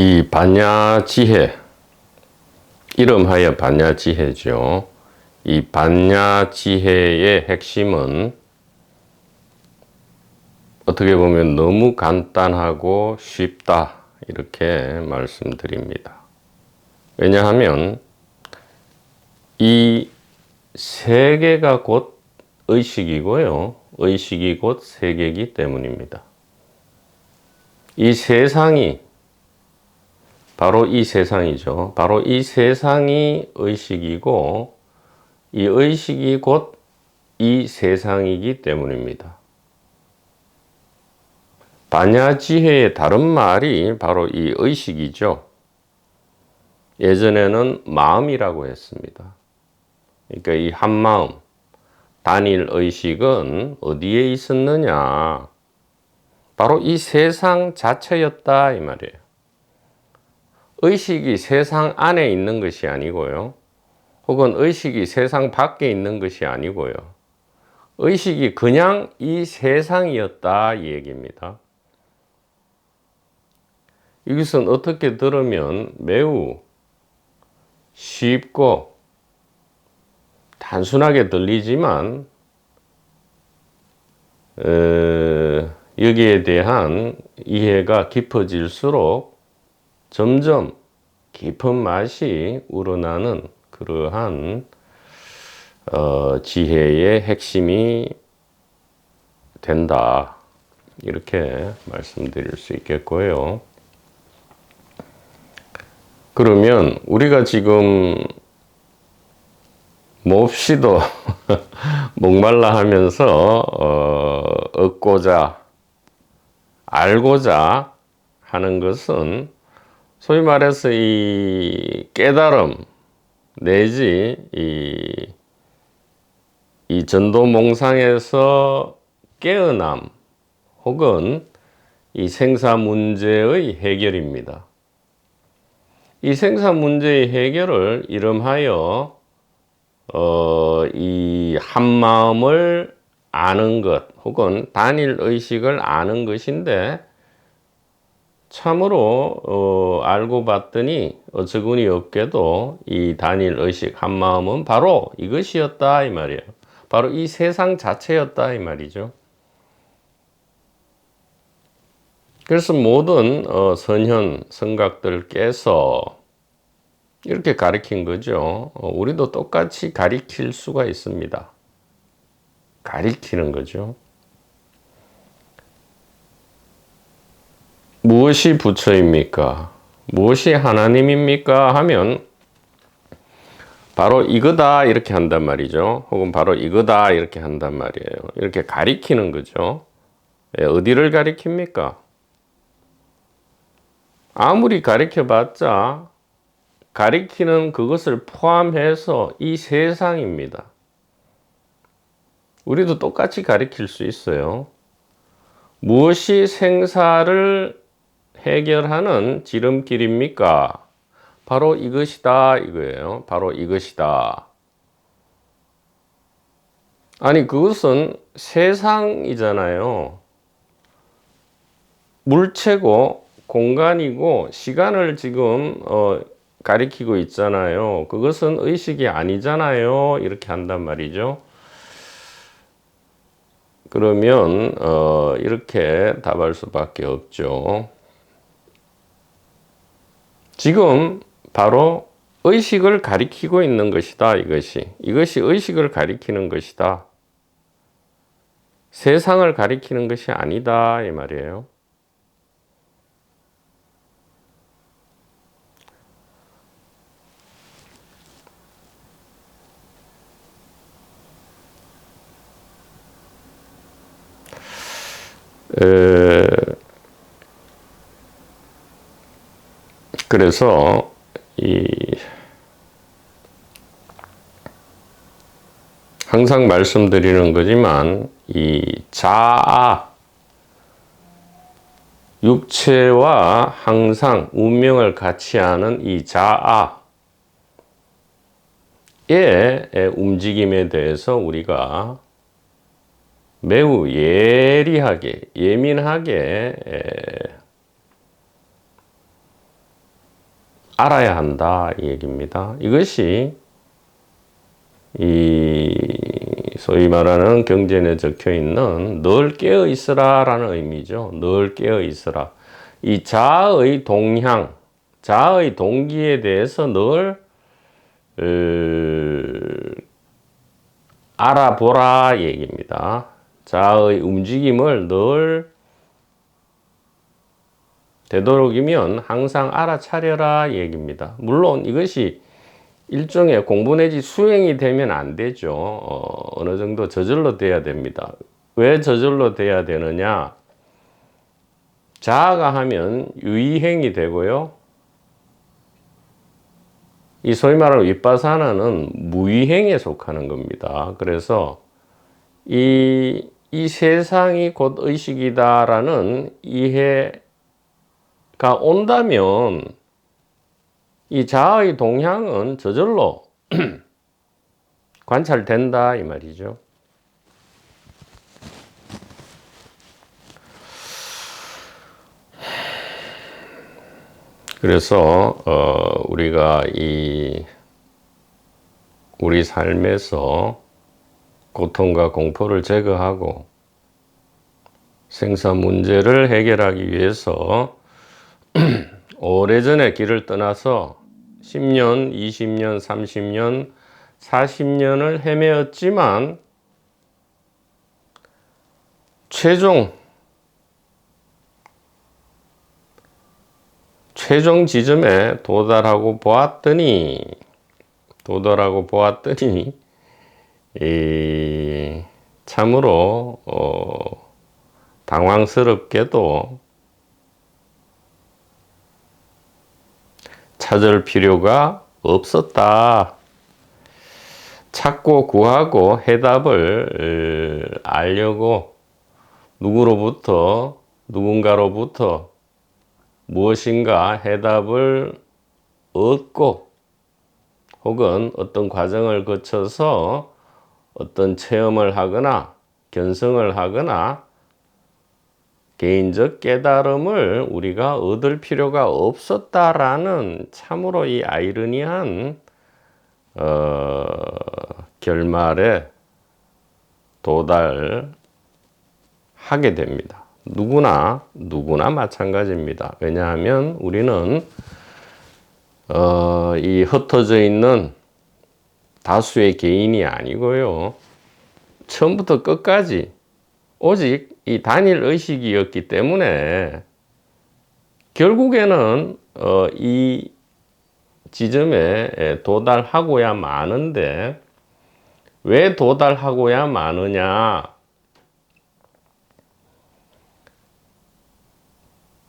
이 반야지혜, 이름하여 반야지혜죠. 이 반야지혜의 핵심은 어떻게 보면 너무 간단하고 쉽다, 이렇게 말씀드립니다. 왜냐하면 이 세계가 곧 의식이고요, 의식이 곧 세계이기 때문입니다. 이 세상이 바로 이 세상이죠. 바로 이 세상이 의식이고 이 의식이 곧 이 세상이기 때문입니다. 반야지혜의 다른 말이 바로 이 의식이죠. 예전에는 마음이라고 했습니다. 그러니까 이 한마음, 단일 의식은 어디에 있었느냐? 바로 이 세상 자체였다, 이 말이에요. 의식이 세상 안에 있는 것이 아니고요, 혹은 의식이 세상 밖에 있는 것이 아니고요, 의식이 그냥 이 세상이었다, 이 얘기입니다. 이것은 어떻게 들으면 매우 쉽고 단순하게 들리지만 여기에 대한 이해가 깊어질수록 점점 깊은 맛이 우러나는 그러한 지혜의 핵심이 된다, 이렇게 말씀드릴 수 있겠고요. 그러면 우리가 지금 몹시도 목말라 하면서 얻고자 알고자 하는 것은 소위 말해서 이 깨달음 내지 이 전도몽상에서 깨어남 혹은 이 생사 문제의 해결입니다. 이 생사 문제의 해결을 이름하여 이 한마음을 아는 것 혹은 단일 의식을 아는 것인데, 참으로 알고 봤더니 어처구니 없게도 이 단일 의식 한마음은 바로 이것이었다, 이 말이에요. 바로 이 세상 자체였다, 이 말이죠. 그래서 모든 선현 선각들께서 이렇게 가리킨 거죠. 우리도 똑같이 가리킬 수가 있습니다. 가리키는 거죠. 무엇이 부처입니까? 무엇이 하나님입니까? 하면 바로 이거다, 이렇게 한단 말이죠. 혹은 바로 이거다, 이렇게 한단 말이에요. 이렇게 가리키는 거죠. 어디를 가리킵니까? 아무리 가리켜봤자 가리키는 그것을 포함해서 이 세상입니다. 우리도 똑같이 가리킬 수 있어요. 무엇이 생사를 해결하는 지름길입니까? 바로 이것이다, 이거예요. 바로 이것이다. 아니, 그것은 세상이잖아요. 물체고 공간이고 시간을 지금 가리키고 있잖아요. 그것은 의식이 아니잖아요, 이렇게 한단 말이죠. 그러면 이렇게 답할 수밖에 없죠. 지금 바로 의식을 가리키고 있는 것이다, 이것이 의식을 가리키는 것이다. 세상을 가리키는 것이 아니다, 이 말이에요. 그래서 항상 말씀드리는 거지만 이 자아, 육체와 항상 운명을 같이 하는 이 자아의 움직임에 대해서 우리가 매우 예리하게, 예민하게 알아야 한다 이 얘기입니다. 이것이 이 소위 말하는 경전에 적혀 있는 늘 깨어 있으라 라는 의미죠. 늘 깨어 있으라. 이 자아의 동향, 자아의 동기에 대해서 늘 알아보라 얘기입니다. 자아의 움직임을 늘 되도록이면 항상 알아차려라 얘기입니다. 물론 이것이 일종의 공부 내지 수행이 되면 안 되죠. 어느 정도 저절로 돼야 됩니다. 왜 저절로 돼야 되느냐? 자아가 하면 유의행이 되고요. 이 소위 말하는 윗바사나는 무의행에 속하는 겁니다. 그래서 이 세상이 곧 의식이다라는 이해가 온다면 이 자아의 동향은 저절로 관찰된다 이 말이죠. 그래서 우리가 우리 삶에서 고통과 공포를 제거하고 생사 문제를 해결하기 위해서 오래전에 길을 떠나서 10년, 20년, 30년, 40년을 헤매었지만 최종 지점에 도달하고 보았더니 참으로 당황스럽게도 찾을 필요가 없었다. 찾고 구하고 해답을 알려고 누군가로부터 무엇인가 해답을 얻고 혹은 어떤 과정을 거쳐서 어떤 체험을 하거나 견성을 하거나 개인적 깨달음을 우리가 얻을 필요가 없었다라는 참으로 이 아이러니한 결말에 도달하게 됩니다. 누구나 마찬가지입니다. 왜냐하면 우리는 이 흩어져 있는 다수의 개인이 아니고요. 처음부터 끝까지 오직 이 단일 의식이었기 때문에 결국에는 이 지점에 도달하고야 마는데 왜 도달하고야 마느냐?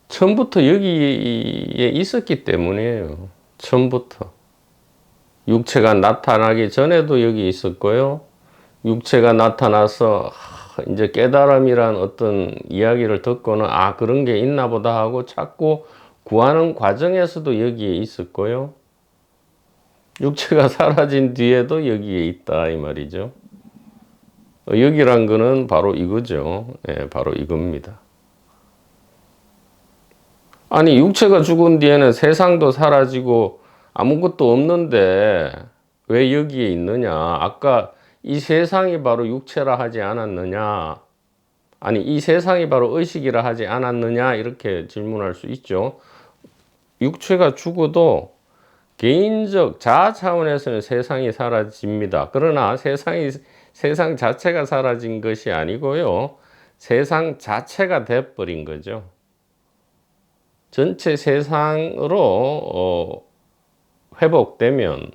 처음부터 여기에 있었기 때문이에요. 처음부터. 육체가 나타나기 전에도 여기 있었고요. 육체가 나타나서 이제 깨달음이란 어떤 이야기를 듣고는 그런 게 있나 보다 하고 찾고 구하는 과정에서도 여기에 있었고요. 육체가 사라진 뒤에도 여기에 있다 이 말이죠. 여기란 거는 바로 이거죠. 바로 이겁니다. 아니 육체가 죽은 뒤에는 세상도 사라지고 아무것도 없는데 왜 여기에 있느냐? 아까 이 세상이 바로 육체라 하지 않았느냐? 아니 이 세상이 바로 의식이라 하지 않았느냐? 이렇게 질문할 수 있죠. 육체가 죽어도 개인적 자아 차원에서는 세상이 사라집니다. 그러나 세상 자체가 사라진 것이 아니고요. 세상 자체가 돼버린 거죠. 전체 세상으로 회복되면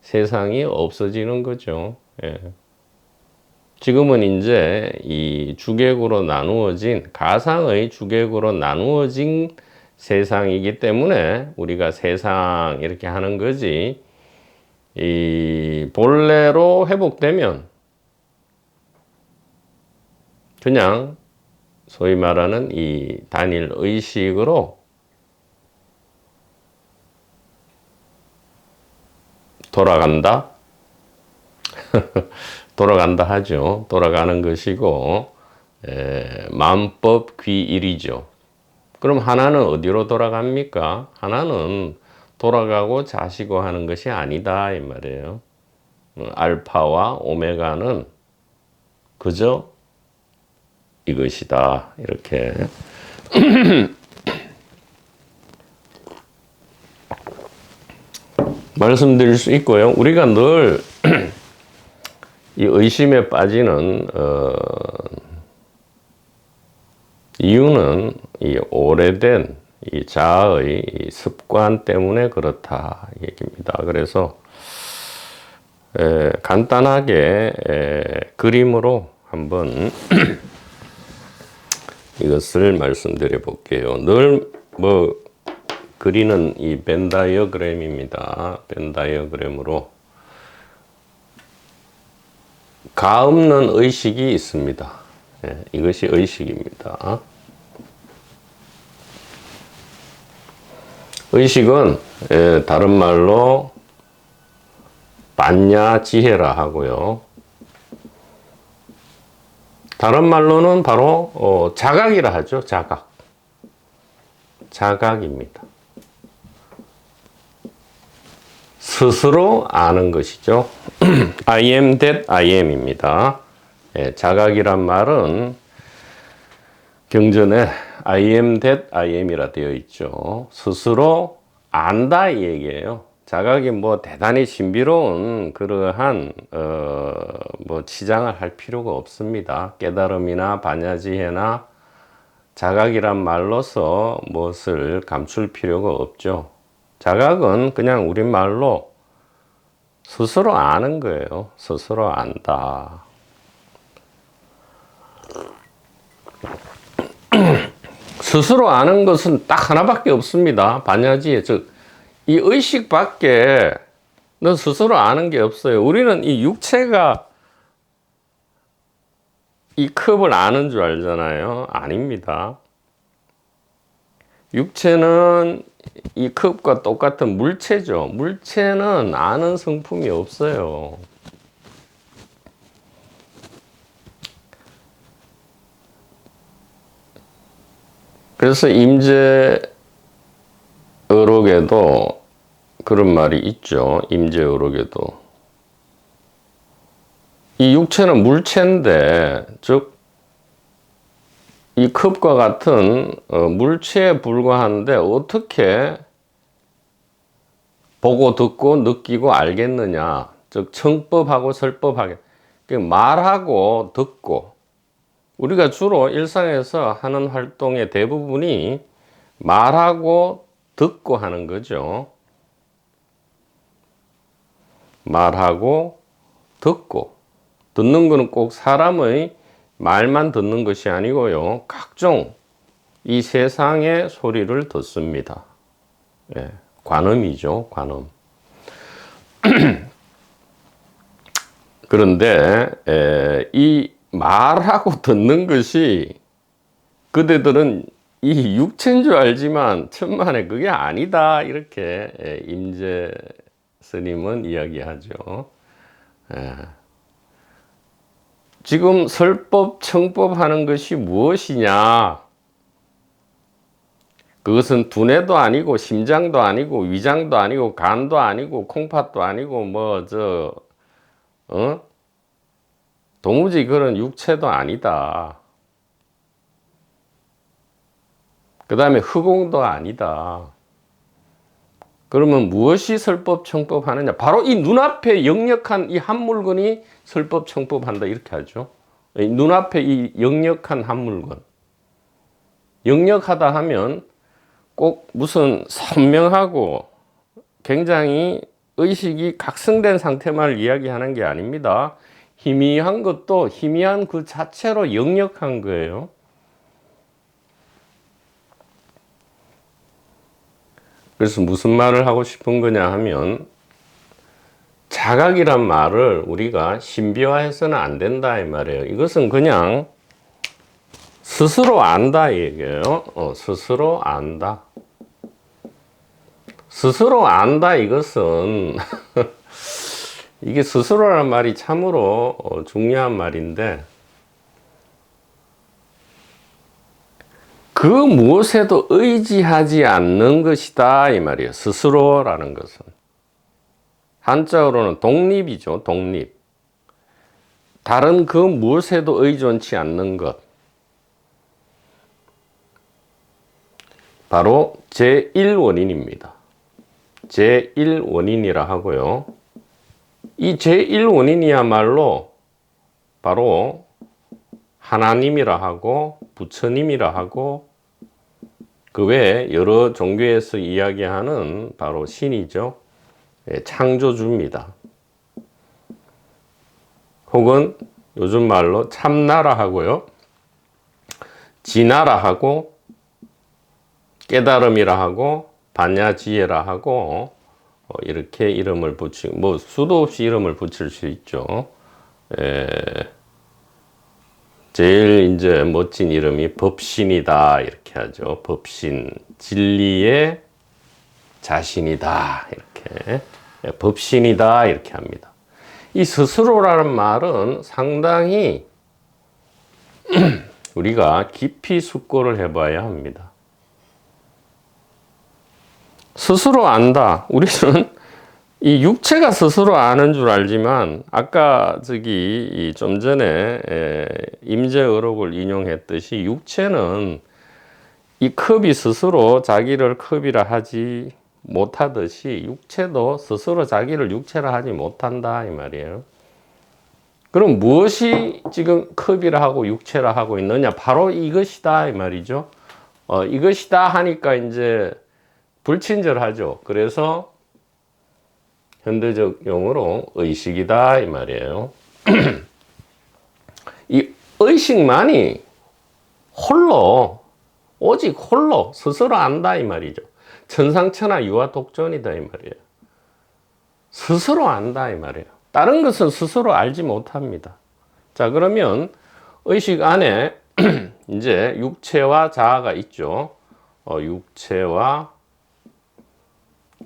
세상이 없어지는 거죠. 지금은 이제 이 주객으로 나누어진 가상의 주객으로 나누어진 세상이기 때문에 우리가 세상 이렇게 하는 거지. 이 본래로 회복되면 그냥 소위 말하는 이 단일 의식으로 돌아간다? 돌아간다 하죠. 돌아가는 것이고 만법 귀일이죠. 그럼 하나는 어디로 돌아갑니까? 하나는 돌아가고 자시고 하는 것이 아니다 이 말이에요. 알파와 오메가는 그저 이것이다 이렇게 말씀드릴 수 있고요. 우리가 늘 이 의심에 빠지는 이유는 이 오래된 이 자아의 이 습관 때문에 그렇다 얘기입니다. 그래서 간단하게 그림으로 한번 이것을 말씀드려 볼게요. 늘 뭐 그리는 이 벤 다이어그램입니다. 벤 다이어그램으로 가없는 의식이 있습니다. 이것이 의식입니다. 의식은 다른 말로 반야 지혜라 하고요. 다른 말로는 바로 자각이라 하죠. 자각. 자각입니다. 스스로 아는 것이죠. I am that I am입니다. 자각이란 말은 경전에 I am that I am이라 되어 있죠. 스스로 안다 이 얘기예요. 자각이 뭐 대단히 신비로운 그러한 뭐 치장을 할 필요가 없습니다. 깨달음이나 반야지혜나 자각이란 말로서 무엇을 감출 필요가 없죠. 자각은 그냥 우리말로 스스로 아는 거예요. 스스로 안다. 스스로 아는 것은 딱 하나밖에 없습니다. 반야지혜, 즉 이 의식밖에 너 스스로 아는 게 없어요. 우리는 이 육체가 이 컵을 아는 줄 알잖아요. 아닙니다. 육체는 이 컵과 똑같은 물체죠. 물체는 아는 성품이 없어요. 그래서 임재의록에도 그런 말이 있죠. 임재의록에도 이 육체는 물체인데, 즉 이 컵과 같은 물체에 불과한데 어떻게 보고 듣고 느끼고 알겠느냐. 즉 청법하고 설법하게 말하고 듣고, 우리가 주로 일상에서 하는 활동의 대부분이 말하고 듣고 하는 거죠. 말하고 듣고, 듣는 것은 꼭 사람의 말만 듣는 것이 아니고요. 각종 이 세상의 소리를 듣습니다. 관음이죠, 관음. 그런데 이 말하고 듣는 것이 그대들은 이 육체인 줄 알지만 천만에 그게 아니다. 이렇게 임재 스님은 이야기하죠. 지금 설법, 청법 하는 것이 무엇이냐? 그것은 두뇌도 아니고 심장도 아니고 위장도 아니고 간도 아니고 콩팥도 아니고 도무지 그런 육체도 아니다. 그 다음에 흑공도 아니다. 그러면 무엇이 설법, 청법 하느냐? 바로 이 눈앞에 역력한 이 한 물건이 설법, 청법 한다 이렇게 하죠. 눈앞에 이 역력한 한 물건. 역력하다 하면 꼭 무슨 선명하고 굉장히 의식이 각성된 상태만 이야기하는 게 아닙니다. 희미한 것도 희미한 그 자체로 역력한 거예요. 그래서 무슨 말을 하고 싶은 거냐 하면, 자각이란 말을 우리가 신비화해서는 안 된다 이 말이에요. 이것은 그냥 스스로 안다 이 얘기예요. 스스로 안다. 스스로 안다 이것은 이게 스스로라는 말이 참으로 중요한 말인데, 그 무엇에도 의지하지 않는 것이다 이 말이에요. 스스로라는 것은 한자어로는 독립이죠. 독립. 다른 그 무엇에도 의존치 않는 것. 바로 제1원인입니다. 제1원인이라 하고요. 이 제1원인이야말로 바로 하나님이라 하고 부처님이라 하고 그 외에 여러 종교에서 이야기하는 바로 신이죠. 창조주입니다. 혹은 요즘 말로 참나라 하고요. 진나라 하고 깨달음이라 하고 반야지혜라 하고 이렇게 이름을 붙이고 뭐 수도 없이 이름을 붙일 수 있죠. 제일 이제 멋진 이름이 법신이다 이렇게 하죠. 법신, 진리의 자신이다 이렇게 법신이다 이렇게 합니다. 이 스스로라는 말은 상당히 우리가 깊이 숙고를 해봐야 합니다. 스스로 안다. 우리는 이 육체가 스스로 아는 줄 알지만 아까 좀 전에 임재의록을 인용했듯이 육체는 이 컵이 스스로 자기를 컵이라 하지 못하듯이 육체도 스스로 자기를 육체라 하지 못한다 이 말이에요. 그럼 무엇이 지금 컵이라 하고 육체라 하고 있느냐? 바로 이것이다 이 말이죠. 이것이다 하니까 이제 불친절하죠. 그래서 현대적 용어로 의식이다 이 말이에요. 이 의식만이 홀로 오직 홀로 스스로 안다 이 말이죠. 천상천하 유아독존이다 이 말이에요. 스스로 안다 이 말이에요. 다른 것은 스스로 알지 못합니다. 자, 그러면 의식 안에 이제 육체와 자아가 있죠.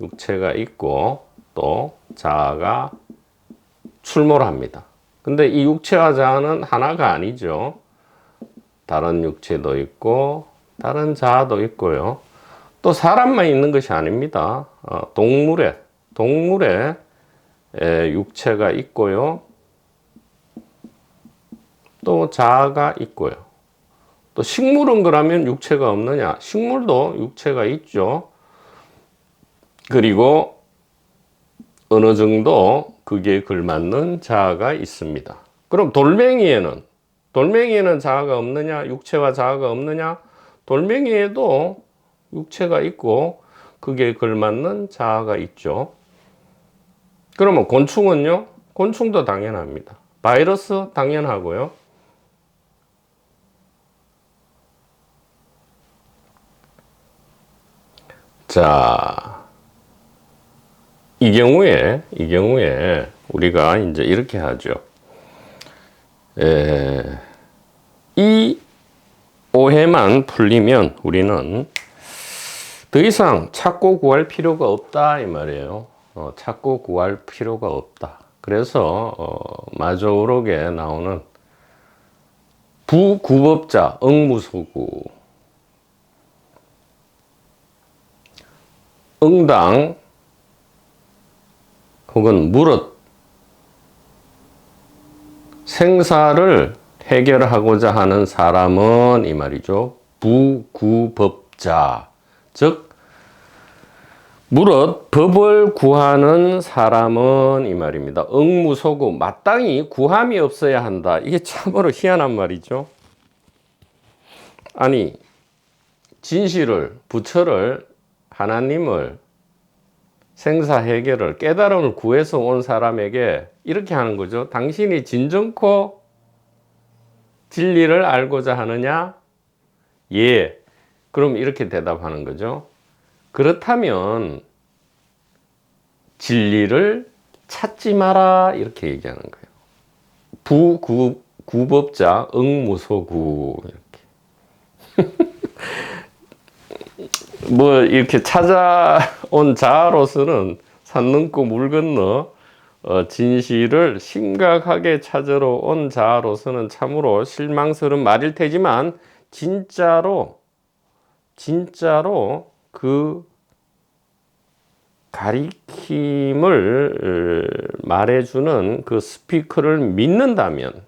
육체가 있고 또 자아가 출몰 합니다. 근데 이 육체와 자아는 하나가 아니죠. 다른 육체도 있고 다른 자아도 있고요. 또 사람만 있는 것이 아닙니다. 동물에 육체가 있고요. 또 자아가 있고요. 또 식물은 그러면 육체가 없느냐? 식물도 육체가 있죠. 그리고 어느 정도 그게 걸맞는 자아가 있습니다. 그럼 돌멩이에는 자아가 없느냐? 육체와 자아가 없느냐? 돌멩이에도 육체가 있고 그게 걸맞는 자아가 있죠. 그러면 곤충은요? 곤충도 당연합니다. 바이러스 당연하고요. 자, 이 경우에 우리가 이제 이렇게 하죠. 이 오해만 풀리면 우리는 더 이상 찾고 구할 필요가 없다 이 말이에요. 찾고 구할 필요가 없다. 그래서 마조록에 나오는 부구법자 응무소구 응당 혹은 무릇 생사를 해결하고자 하는 사람은 이 말이죠. 부구법자 즉 무릇 법을 구하는 사람은 이 말입니다. 응무소구 마땅히 구함이 없어야 한다. 이게 참으로 희한한 말이죠. 아니 진실을 부처를 하나님을 생사 해결을 깨달음을 구해서 온 사람에게 이렇게 하는 거죠. 당신이 진정코 진리를 알고자 하느냐? 예. 그럼 이렇게 대답하는 거죠. 그렇다면 진리를 찾지 마라 이렇게 얘기하는 거예요. 구법자 응무소구 이렇게 뭐 이렇게 찾아온 자로서는 산 넘고 물 건너 진실을 심각하게 찾으러 온 자로서는 참으로 실망스러운 말일 테지만 진짜로 진짜로 그 가리킴을 말해주는 그 스피커를 믿는다면,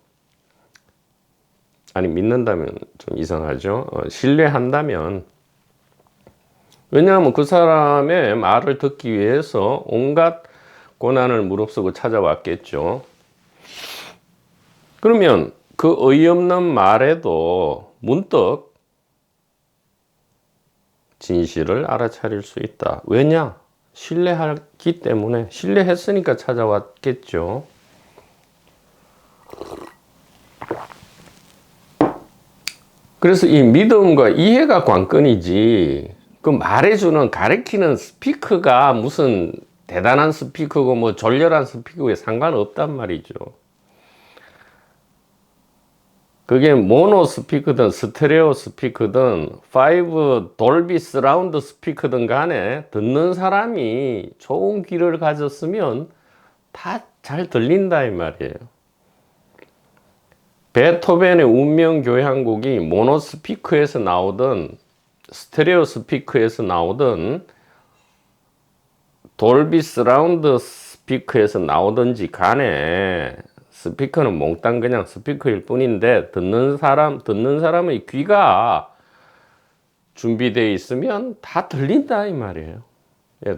아니 믿는다면 좀 이상하죠. 신뢰한다면, 왜냐하면 그 사람의 말을 듣기 위해서 온갖 고난을 무릅쓰고 찾아왔겠죠. 그러면 그 어이없는 말에도 문득 진실을 알아차릴 수 있다. 왜냐? 신뢰하기 때문에, 신뢰했으니까 찾아왔겠죠. 그래서 이 믿음과 이해가 관건이지, 그 말해주는, 가르치는 스피커가 무슨 대단한 스피커고 뭐 졸렬한 스피커에 상관없단 말이죠. 그게 모노 스피커든 스테레오 스피커든 5 돌비 서라운드 스피커든 간에 듣는 사람이 좋은 귀를 가졌으면 다 잘 들린다 이 말이에요. 베토벤의 운명 교향곡이 모노 스피커에서 나오든 스테레오 스피커에서 나오든 돌비 서라운드 스피커에서 나오든지 간에 스피커는 몽땅 그냥 스피커일 뿐인데 듣는 사람의 귀가 준비되어 있으면 다 들린다 이 말이에요.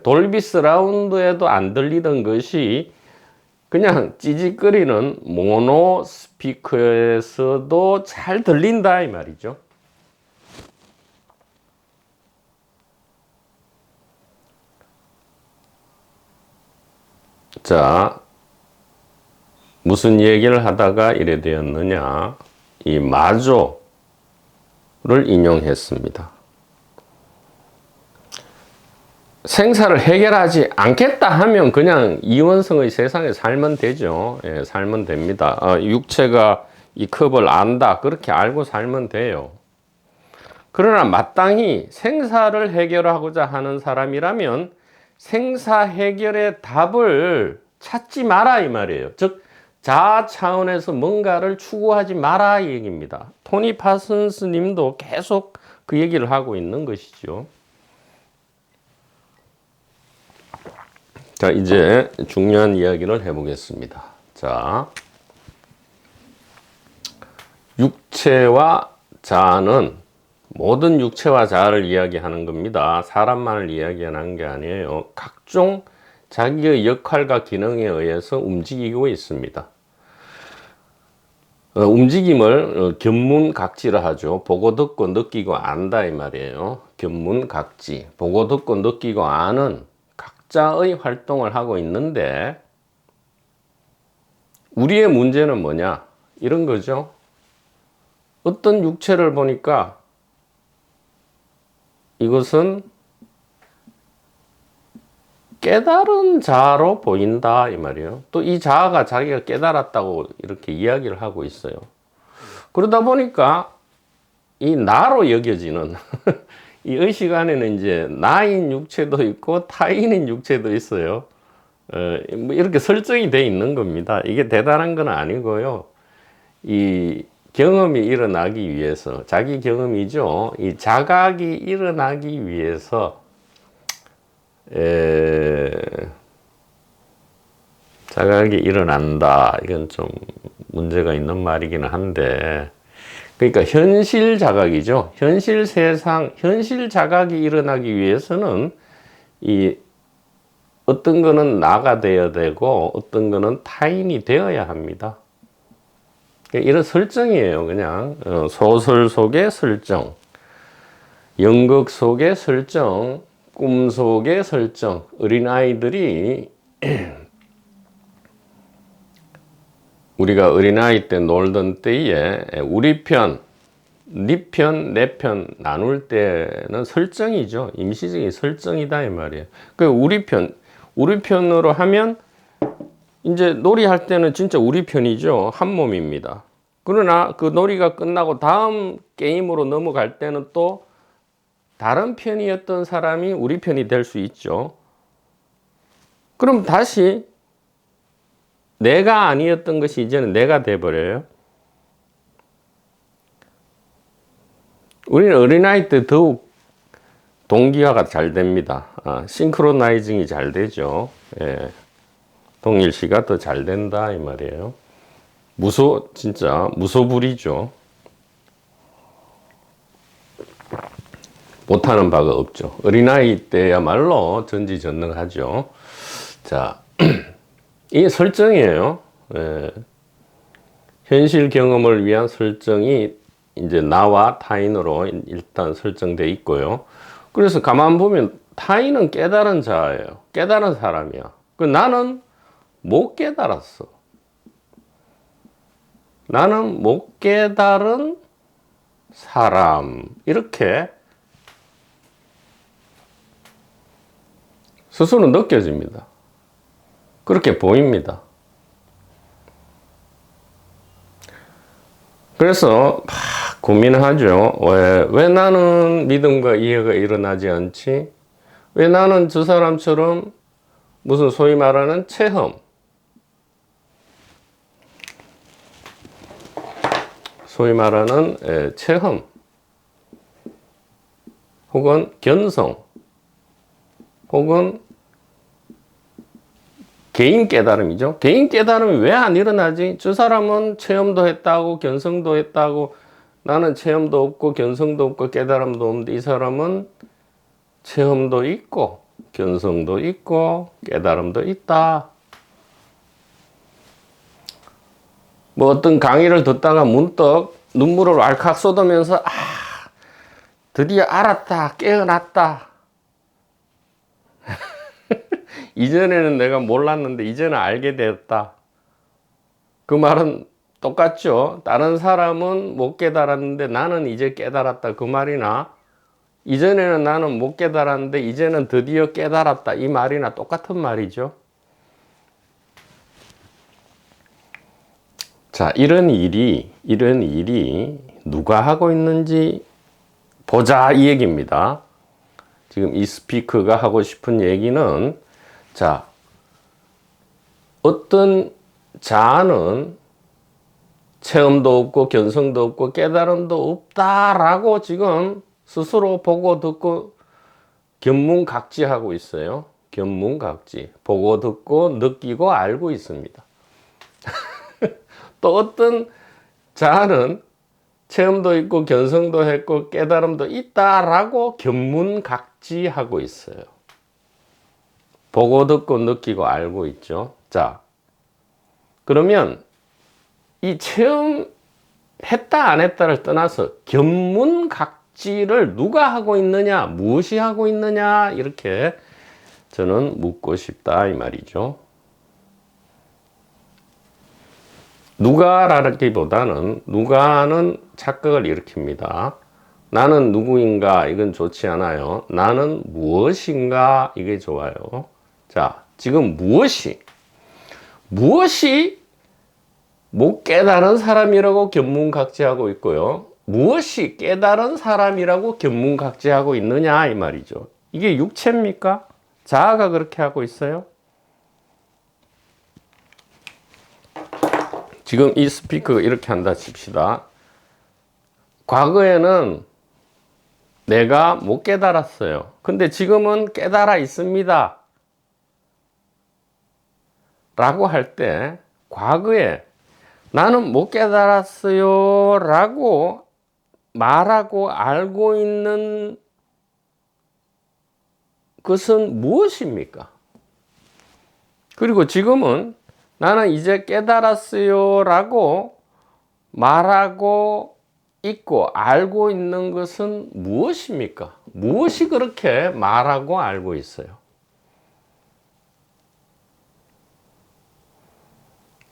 돌비 서라운드에도 안 들리던 것이 그냥 찌직거리는 모노 스피커에서도 잘 들린다 이 말이죠. 자, 무슨 얘기를 하다가 이래 되었느냐? 이 마조를 인용했습니다. 생사를 해결하지 않겠다 하면 그냥 이원성의 세상에 살면 되죠. 예, 살면 됩니다. 육체가 이 컵을 안다. 그렇게 알고 살면 돼요. 그러나 마땅히 생사를 해결하고자 하는 사람이라면 생사 해결의 답을 찾지 마라 이 말이에요. 즉 자아 차원에서 뭔가를 추구하지 마라 이 얘기입니다. 토니 파슨스 님도 계속 그 얘기를 하고 있는 것이죠. 자, 이제 중요한 이야기를 해보겠습니다. 자, 육체와 자아는 모든 육체와 자아를 이야기하는 겁니다. 사람만을 이야기하는 게 아니에요. 각종 자기의 역할과 기능에 의해서 움직이고 있습니다. 움직임을 견문각지라 하죠. 보고 듣고 느끼고 안다 이 말이에요. 견문각지. 보고 듣고 느끼고 아는 각자의 활동을 하고 있는데 우리의 문제는 뭐냐? 이런 거죠. 어떤 육체를 보니까 이것은 깨달은 자아로 보인다 이 말이에요. 또 이 자아가 자기가 깨달았다고 이렇게 이야기를 하고 있어요. 그러다 보니까 이 나로 여겨지는 이 의식 안에는 이제 나인 육체도 있고 타인인 육체도 있어요. 뭐 이렇게 설정이 돼 있는 겁니다. 이게 대단한 건 아니고요. 이 경험이 일어나기 위해서, 자기 경험이죠. 이 자각이 일어나기 위해서 자각이 일어난다. 이건 좀 문제가 있는 말이기는 한데, 그러니까 현실 자각이죠. 현실 세상, 현실 자각이 일어나기 위해서는 이 어떤 거는 나가 되어야 되고 어떤 거는 타인이 되어야 합니다. 이런 설정이에요. 그냥 소설 속의 설정, 연극 속의 설정, 꿈 속의 설정. 어린아이들이 우리가 어린아이 때 놀던 때에 우리 편, 네 편, 내 편 나눌 때는 설정이죠. 임시적인 설정이다 이 말이에요. 그 우리 편으로 하면 이제 놀이할 때는 진짜 우리 편이죠. 한 몸입니다. 그러나 그 놀이가 끝나고 다음 게임으로 넘어갈 때는 또 다른 편이었던 사람이 우리 편이 될 수 있죠. 그럼 다시 내가 아니었던 것이 이제는 내가 돼버려요. 우리는 어린아이 때 더욱 동기화가 잘 됩니다. 싱크로나이징이 잘 되죠. 예. 동일시가 더 잘 된다 이 말이에요. 진짜 무소불위죠. 못하는 바가 없죠. 어린아이 때야말로 전지전능하죠. 자, 이게 설정이에요. 예. 현실 경험을 위한 설정이 이제 나와 타인으로 일단 설정되어 있고요. 그래서 가만 보면 타인은 깨달은 자예요. 깨달은 사람이야. 나는 못 깨달았어. 나는 못 깨달은 사람. 이렇게 스스로 느껴집니다. 그렇게 보입니다. 그래서 막 고민하죠. 왜 나는 믿음과 이해가 일어나지 않지? 왜 나는 저 사람처럼 무슨 소위 말하는 체험, 체험 혹은 견성 혹은 개인 깨달음이죠. 개인 깨달음이 왜 안 일어나지? 저 사람은 체험도 했다고 견성도 했다고 나는 체험도 없고 견성도 없고 깨달음도 없는데 이 사람은 체험도 있고 견성도 있고 깨달음도 있다. 뭐 어떤 강의를 듣다가 문득 눈물을 왈칵 쏟으면서 드디어 알았다, 깨어났다. 이전에는 내가 몰랐는데 이제는 알게 되었다. 그 말은 똑같죠. 다른 사람은 못 깨달았는데 나는 이제 깨달았다. 그 말이나 이전에는 나는 못 깨달았는데 이제는 드디어 깨달았다. 이 말이나 똑같은 말이죠. 자, 이런 일이 누가 하고 있는지 보자 이 얘기입니다. 지금 이 스피커가 하고 싶은 얘기는 자, 어떤 자아는 체험도 없고 견성도 없고 깨달음도 없다라고 지금 스스로 보고 듣고 견문각지하고 있어요. 견문각지. 보고 듣고 느끼고 알고 있습니다. 또 어떤 자아는 체험도 있고 견성도 했고 깨달음도 있다라고 견문각지하고 있어요. 보고 듣고 느끼고 알고 있죠. 자, 그러면 이 체험했다 안 했다를 떠나서 견문각지를 누가 하고 있느냐, 무엇이 하고 있느냐 이렇게 저는 묻고 싶다 이 말이죠. 누가라기보다는 누가는 착각을 일으킵니다. 나는 누구인가 이건 좋지 않아요. 나는 무엇인가 이게 좋아요. 자, 지금 무엇이 못 깨달은 사람이라고 견문각지하고 있고요. 무엇이 깨달은 사람이라고 견문각지하고 있느냐 이 말이죠. 이게 육체입니까? 자아가 그렇게 하고 있어요? 지금 이 스피커가 이렇게 한다 칩시다. 과거에는 내가 못 깨달았어요. 근데 지금은 깨달아 있습니다. 라고 할 때 과거에 나는 못 깨달았어요 라고 말하고 알고 있는 것은 무엇입니까? 그리고 지금은 나는 이제 깨달았어요 라고 말하고 있고 알고 있는 것은 무엇입니까? 무엇이 그렇게 말하고 알고 있어요?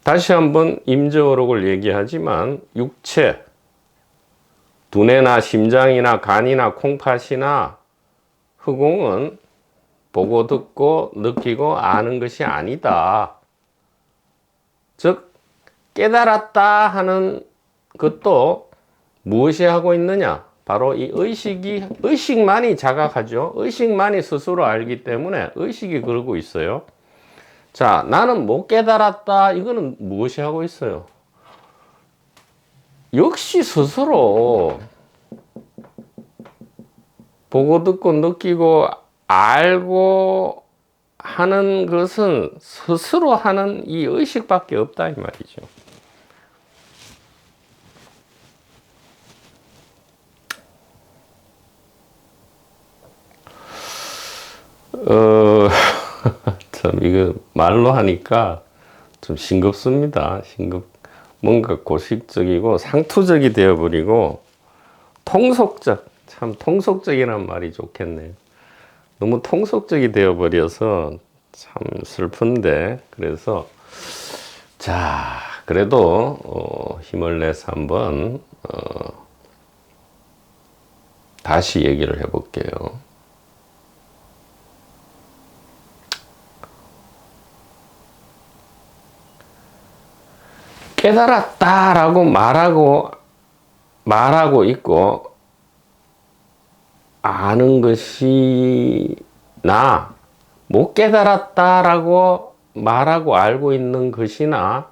다시 한번 임저어록을 얘기하지만 육체, 두뇌나 심장이나 간이나 콩팥이나 허공은 보고 듣고 느끼고 아는 것이 아니다. 즉 깨달았다 하는 것도 무엇이 하고 있느냐? 바로 이 의식만이 자각하죠. 의식만이 스스로 알기 때문에 의식이 그러고 있어요. 자, 나는 못 깨달았다. 이거는 무엇이 하고 있어요? 역시 스스로 보고 듣고 느끼고 알고 하는 것은 스스로 하는 이 의식밖에 없다 이 말이죠. 참 이거 말로 하니까 좀 싱겁습니다. 뭔가 고식적이고 상투적이 되어버리고 참 통속적이란 말이 좋겠네요. 너무 통속적이 되어버려서 참 슬픈데, 그래서 자 그래도 힘을 내서 한번 다시 얘기를 해볼게요. 깨달았다라고 말하고 있고 아는 것이 못 깨달았다라고 말하고 알고 있는 것이나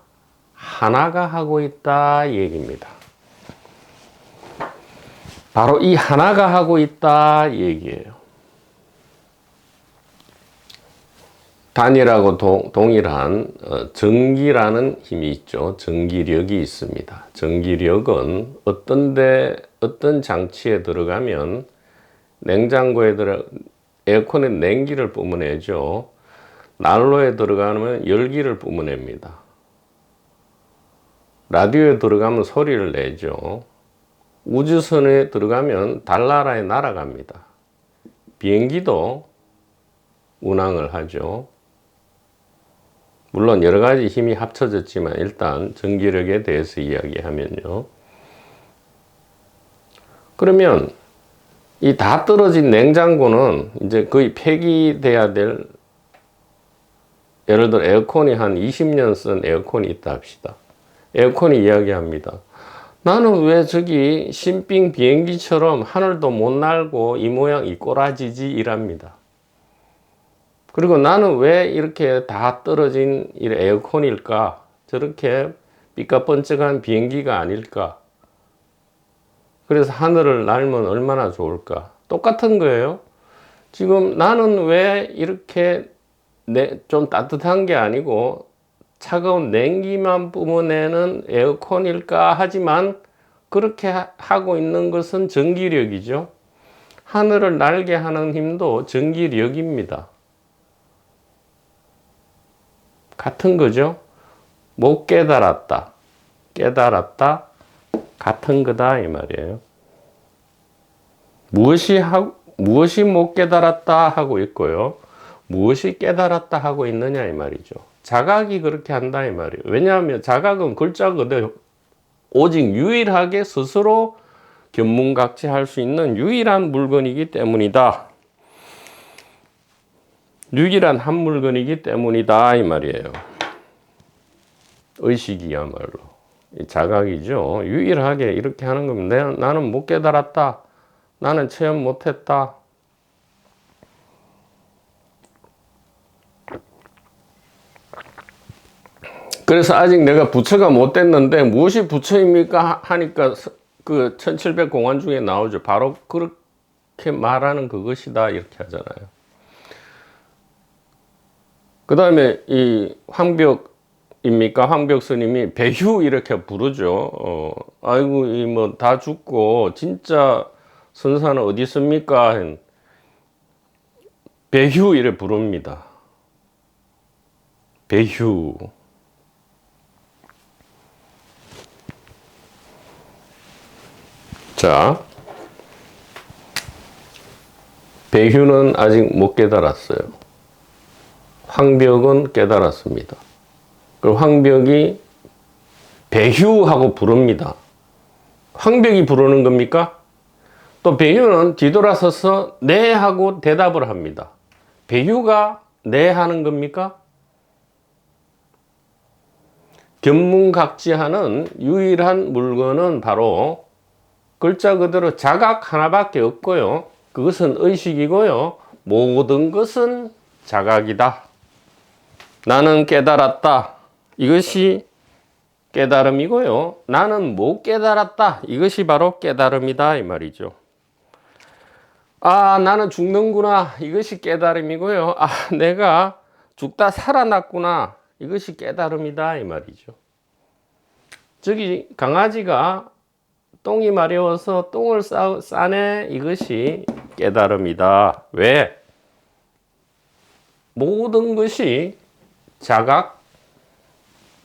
하나가 하고 있다 얘기입니다. 바로 이 하나가 하고 있다 얘기예요. 단일하고 동일한 전기라는 힘이 있죠. 전기력이 있습니다. 전기력은 어떤 장치에 들어가면 냉장고에 에어컨에 냉기를 뿜어내죠. 난로에 들어가면 열기를 뿜어냅니다. 라디오에 들어가면 소리를 내죠. 우주선에 들어가면 달나라에 날아갑니다. 비행기도 운항을 하죠. 물론 여러 가지 힘이 합쳐졌지만 일단 전기력에 대해서 이야기하면요. 그러면 이 다 떨어진 냉장고는 이제 거의 폐기돼야 될, 예를 들어 에어컨이 한 20년 쓴 에어컨이 있다 합시다. 에어컨이 이야기합니다. 나는 왜 저기 신빙 비행기처럼 하늘도 못 날고 이 모양 이 꼬라지지 이랍니다. 그리고 나는 왜 이렇게 다 떨어진 에어컨일까? 저렇게 삐까뻔쩍한 비행기가 아닐까? 그래서 하늘을 날면 얼마나 좋을까? 똑같은 거예요. 지금 나는 왜 이렇게 좀 따뜻한 게 아니고 차가운 냉기만 뿜어내는 에어컨일까? 하지만 그렇게 하고 있는 것은 전기력이죠. 하늘을 날게 하는 힘도 전기력입니다. 같은 거죠. 못 깨달았다, 깨달았다 같은 거다 이 말이에요. 무엇이 못 깨달았다 하고 있고요, 무엇이 깨달았다 하고 있느냐 이 말이죠. 자각이 그렇게 한다 이 말이에요. 왜냐하면 자각은 글자 그대로 오직 유일하게 스스로 견문각지할 수 있는 유일한 물건이기 때문이다. 유일한 한 물건이기 때문이다 이 말이에요. 의식이야말로 자각이죠. 유일하게 이렇게 하는 겁니다. 나는 못 깨달았다, 나는 체험 못했다. 그래서 아직 내가 부처가 못 됐는데 무엇이 부처입니까 하니까 그 1700 공안 중에 나오죠. 바로 그렇게 말하는 그것이다 이렇게 하잖아요. 그 다음에 이 황벽입니까? 황벽 스님이 배휴 이렇게 부르죠. 아이고 이 뭐 다 죽고 진짜 선사는 어디 있습니까? 배휴 이래 부릅니다. 배휴. 자, 배휴는 아직 못 깨달았어요. 황벽은 깨달았습니다. 그리고 황벽이 배휴하고 부릅니다. 황벽이 부르는 겁니까? 또 배휴는 뒤돌아서서 네 하고 대답을 합니다. 배휴가 네 하는 겁니까? 견문각지하는 유일한 물건은 바로 글자 그대로 자각 하나밖에 없고요. 그것은 의식이고요. 모든 것은 자각이다. 나는 깨달았다. 이것이 깨달음이고요. 나는 못 깨달았다. 이것이 바로 깨달음이다 이 말이죠. 아, 나는 죽는구나. 이것이 깨달음이고요. 아, 내가 죽다 살아났구나. 이것이 깨달음이다. 이 말이죠. 저기 강아지가 똥이 마려워서 똥을 싸네. 이것이 깨달음이다. 왜? 모든 것이 자각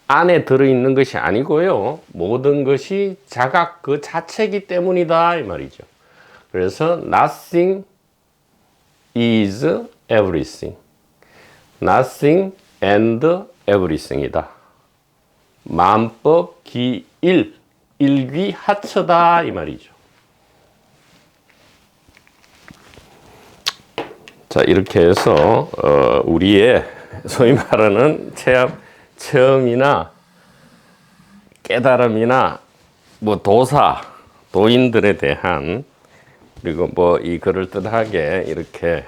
안에 들어있는 것이 아니고요. 모든 것이 자각 그 자체이기 때문이다. 이 말이죠. 그래서 nothing is everything. nothing and everything이다. 만법 기일, 일귀하처다 이 말이죠. 자, 이렇게 해서 우리의 소위 말하는 체험이나 깨달음이나 뭐 도인들에 대한, 그리고 뭐 이 그럴듯하게 이렇게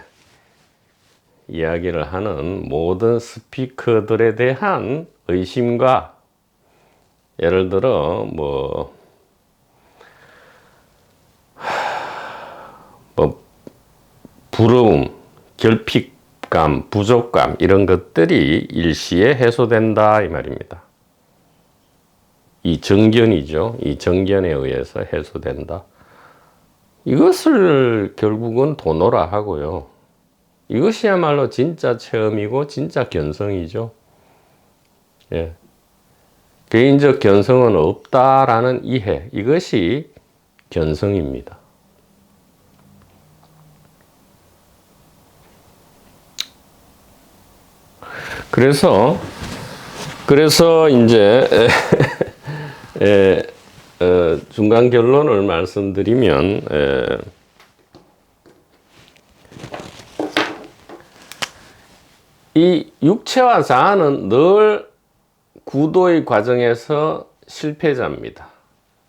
이야기를 하는 모든 스피커들에 대한 의심과, 예를 들어 뭐 부러움, 결핍감, 부족감 이런 것들이 일시에 해소된다 이 말입니다. 이 정견이죠. 이 정견에 의해서 해소된다. 이것을 결국은 도노라 하고요. 이것이야말로 진짜 체험이고 진짜 견성이죠. 예. 개인적 견성은 없다라는 이해, 이것이 견성입니다. 그래서 이제 중간 결론을 말씀드리면, 이 육체와 자아는 늘 구도의 과정에서 실패자입니다.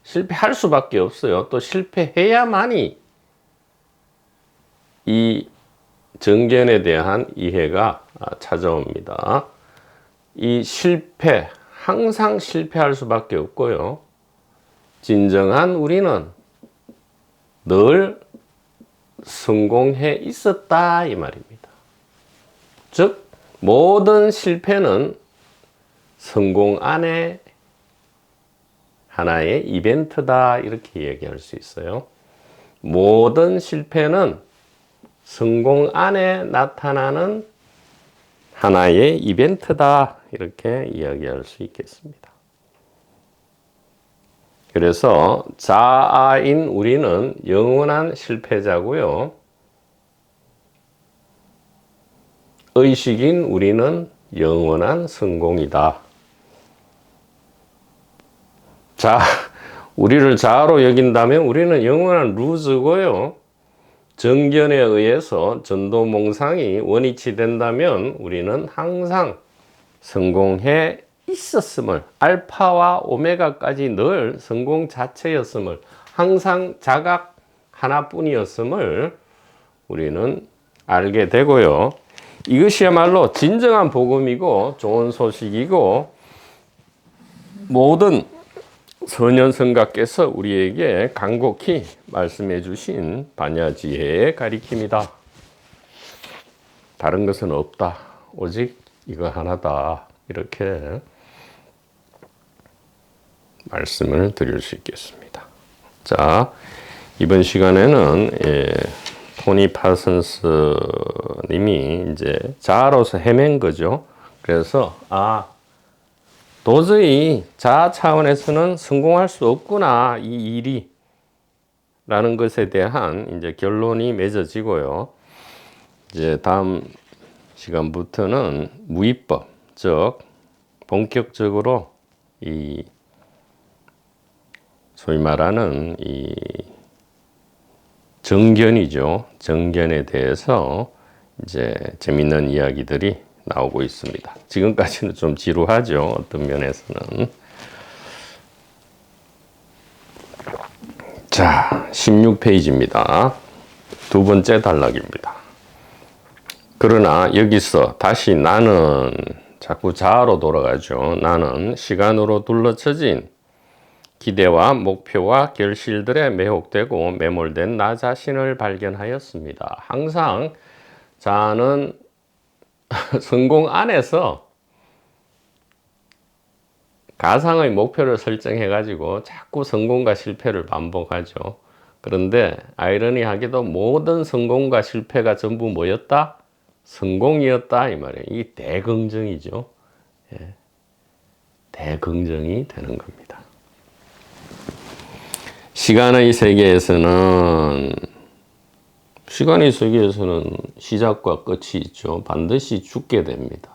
실패할 수밖에 없어요. 또 실패해야만이 이 정견에 대한 이해가 찾아옵니다. 이 실패, 항상 실패할 수밖에 없고요. 진정한 우리는 늘 성공해 있었다 이 말입니다. 즉 모든 실패는 성공 안에 하나의 이벤트다 이렇게 얘기할 수 있어요. 모든 실패는 성공 안에 나타나는 하나의 이벤트다 이렇게 이야기할 수 있겠습니다. 그래서 자아인 우리는 영원한 실패자고요. 의식인 우리는 영원한 성공이다. 우리를 자아로 여긴다면 우리는 영원한 루즈고요. 정견에 의해서 전도몽상이 원위치 된다면 우리는 항상 성공해 있었음을, 알파와 오메가까지 늘 성공 자체였음을, 항상 자각 하나뿐이었음을 우리는 알게 되고요. 이것이야말로 진정한 복음이고 좋은 소식이고, 모든 선현성가께서 우리에게 간곡히 말씀해 주신 반야지혜의 가리킴이다. 다른 것은 없다. 오직 이거 하나다. 이렇게 말씀을 드릴 수 있겠습니다. 자, 이번 시간에는 토니 파슨스 님이 이제 자아로서 헤맨 거죠. 그래서 도저히 자아 차원에서는 성공할 수 없구나, 이 일이. 라는 것에 대한 이제 결론이 맺어지고요. 이제 다음 시간부터는 무위법, 즉, 본격적으로 이 소위 말하는 이 정견이죠. 정견에 대해서 이제 재밌는 이야기들이 나오고 있습니다. 지금까지는 좀 지루하죠. 어떤 면에서는. 자, 16페이지입니다. 두 번째 단락입니다. 그러나 여기서 다시 나는 자꾸 자아로 돌아가죠. 나는 시간으로 둘러쳐진 기대와 목표와 결실들에 매혹되고 매몰된 나 자신을 발견하였습니다. 항상 자는 성공 안에서 가상의 목표를 설정해 가지고 자꾸 성공과 실패를 반복하죠. 그런데 아이러니하게도 모든 성공과 실패가 전부 뭐였다? 성공이었다 이 말이에요. 이게 대긍정이죠. 예. 대긍정이 되는 겁니다. 시간의 세계에서는 시작과 끝이 있죠. 반드시 죽게 됩니다.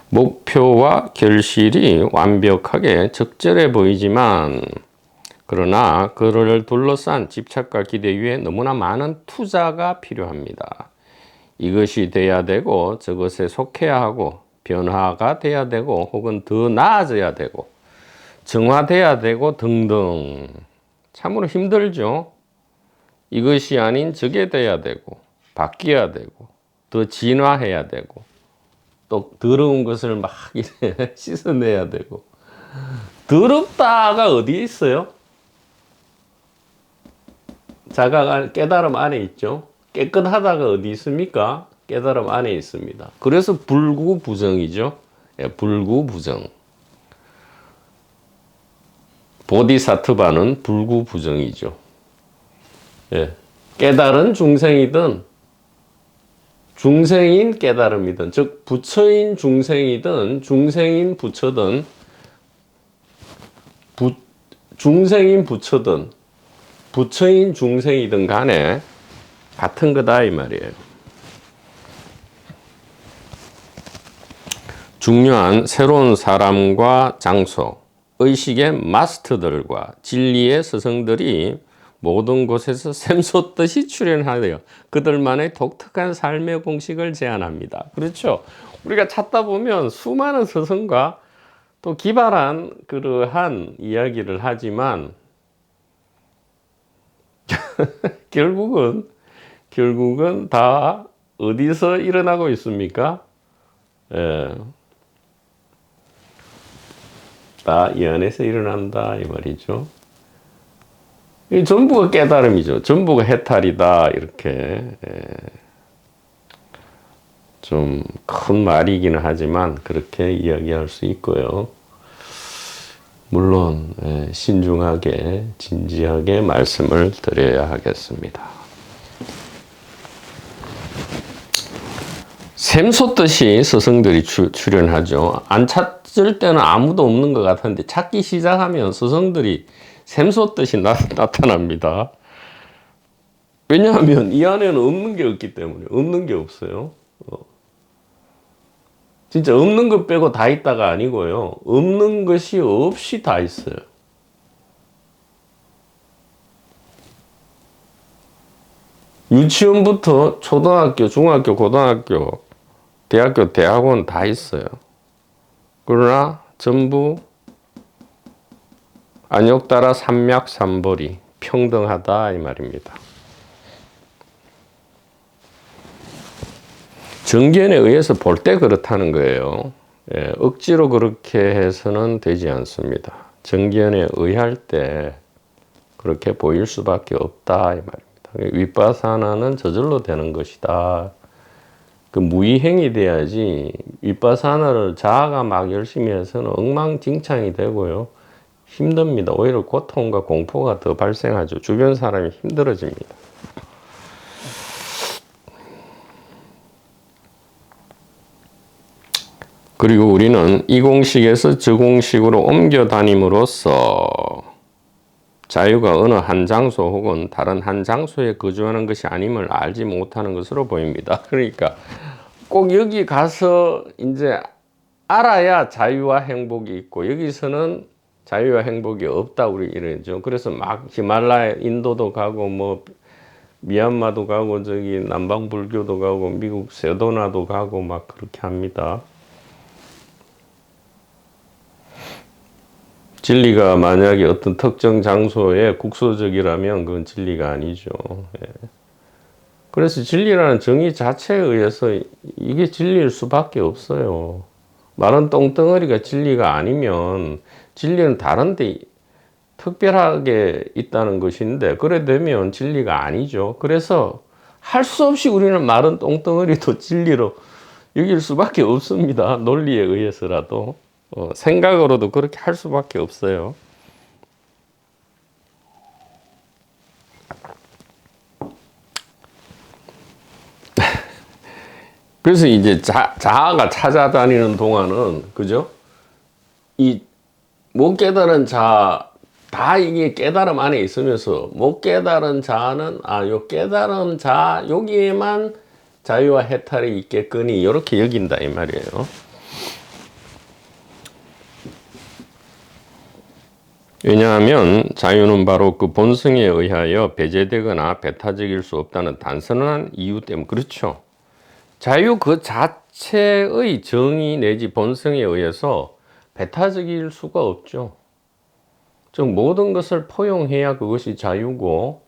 목표와 결실이 완벽하게 적절해 보이지만 그러나 그를 둘러싼 집착과 기대 위에 너무나 많은 투자가 필요합니다. 이것이 돼야 되고 저것에 속해야 하고 변화가 돼야 되고 혹은 더 나아져야 되고 정화돼야 되고 등등 참으로 힘들죠. 이것이 아닌 저게 돼야 되고 바뀌어야 되고 더 진화해야 되고 또 더러운 것을 막 씻어내야 되고 더럽다가 어디에 있어요? 자각 깨달음 안에 있죠. 깨끗하다가 어디 있습니까? 깨달음 안에 있습니다. 그래서 불구부정이죠. 예, 불구부정. 보디사트바는 불구부정이죠. 예, 깨달은 중생이든 중생인 깨달음이든 즉 부처인 중생이든 중생인 부처든 중생인 부처든 부처인 중생이든 간에 같은 거다 이 말이에요. 중요한 새로운 사람과 장소, 의식의 마스터들과 진리의 스승들이 모든 곳에서 샘솟듯이 출현하여 그들만의 독특한 삶의 공식을 제안합니다. 그렇죠. 우리가 찾다 보면 수많은 스승과 또 기발한 그러한 이야기를 하지만 결국은 다 어디서 일어나고 있습니까? 예. 다 이 안에서 일어난다 이 말이죠. 이 전부가 깨달음이죠. 전부가 해탈이다 이렇게 좀 큰 말이기는 하지만 그렇게 이야기할 수 있고요. 물론 신중하게 진지하게 말씀을 드려야 하겠습니다. 샘솟듯이 스승들이 출연하죠. 안 찾을 때는 아무도 없는 것 같은데 찾기 시작하면 스승들이 샘솟듯이 나타납니다. 왜냐하면 이 안에는 없는 게 없기 때문에. 없는 게 없어요. 진짜 없는 것 빼고 다 있다가 아니고요. 없는 것이 없이 다 있어요. 유치원부터 초등학교, 중학교, 고등학교, 대학교, 대학원 다 있어요. 그러나 전부 안욕 따라 삼맥삼벌이 평등하다 이 말입니다. 정견에 의해서 볼 때 그렇다는 거예요. 예, 억지로 그렇게 해서는 되지 않습니다. 정견에 의할 때 그렇게 보일 수밖에 없다 이 말입니다. 윗바사나는 저절로 되는 것이다. 그 무의행이 돼야지 윗바사나를 자아가 막 열심히 해서는 엉망진창이 되고요. 힘듭니다. 오히려 고통과 공포가 더 발생하죠. 주변 사람이 힘들어집니다. 그리고 우리는 이 공식에서 저 공식으로 옮겨 다님으로써 자유가 어느 한 장소 혹은 다른 한 장소에 거주하는 것이 아님을 알지 못하는 것으로 보입니다. 그러니까 꼭 여기 가서 이제 알아야 자유와 행복이 있고 여기서는 자유와 행복이 없다 우리 이러죠. 그래서 막 히말라야 인도도 가고 뭐 미얀마도 가고 저기 남방 불교도 가고 미국 세도나도 가고 막 그렇게 합니다. 진리가 만약에 어떤 특정 장소에 국소적이라면 그건 진리가 아니죠. 예. 그래서 진리라는 정의 자체에 의해서 이게 진리일 수밖에 없어요. 마른 똥덩어리가 진리가 아니면 진리는 다른 데 특별하게 있다는 것인데 그래 되면 진리가 아니죠. 그래서 할 수 없이 우리는 마른 똥덩어리도 진리로 여길 수밖에 없습니다. 논리에 의해서라도 생각으로도 그렇게 할 수밖에 없어요. 그래서 이제 자아가 찾아다니는 동안은 그죠? 이 못 깨달은 자아 다 이게 깨달음 안에 있으면서 못 깨달은 자아는 요 깨달은 자아 여기에만 자유와 해탈이 있겠거니 이렇게 여긴다 이 말이에요. 왜냐하면 자유는 바로 그 본성에 의하여 배제되거나 배타적일 수 없다는 단순한 이유 때문에 그렇죠. 자유 그 자체의 정의 내지 본성에 의해서 배타적일 수가 없죠. 즉 모든 것을 포용해야 그것이 자유고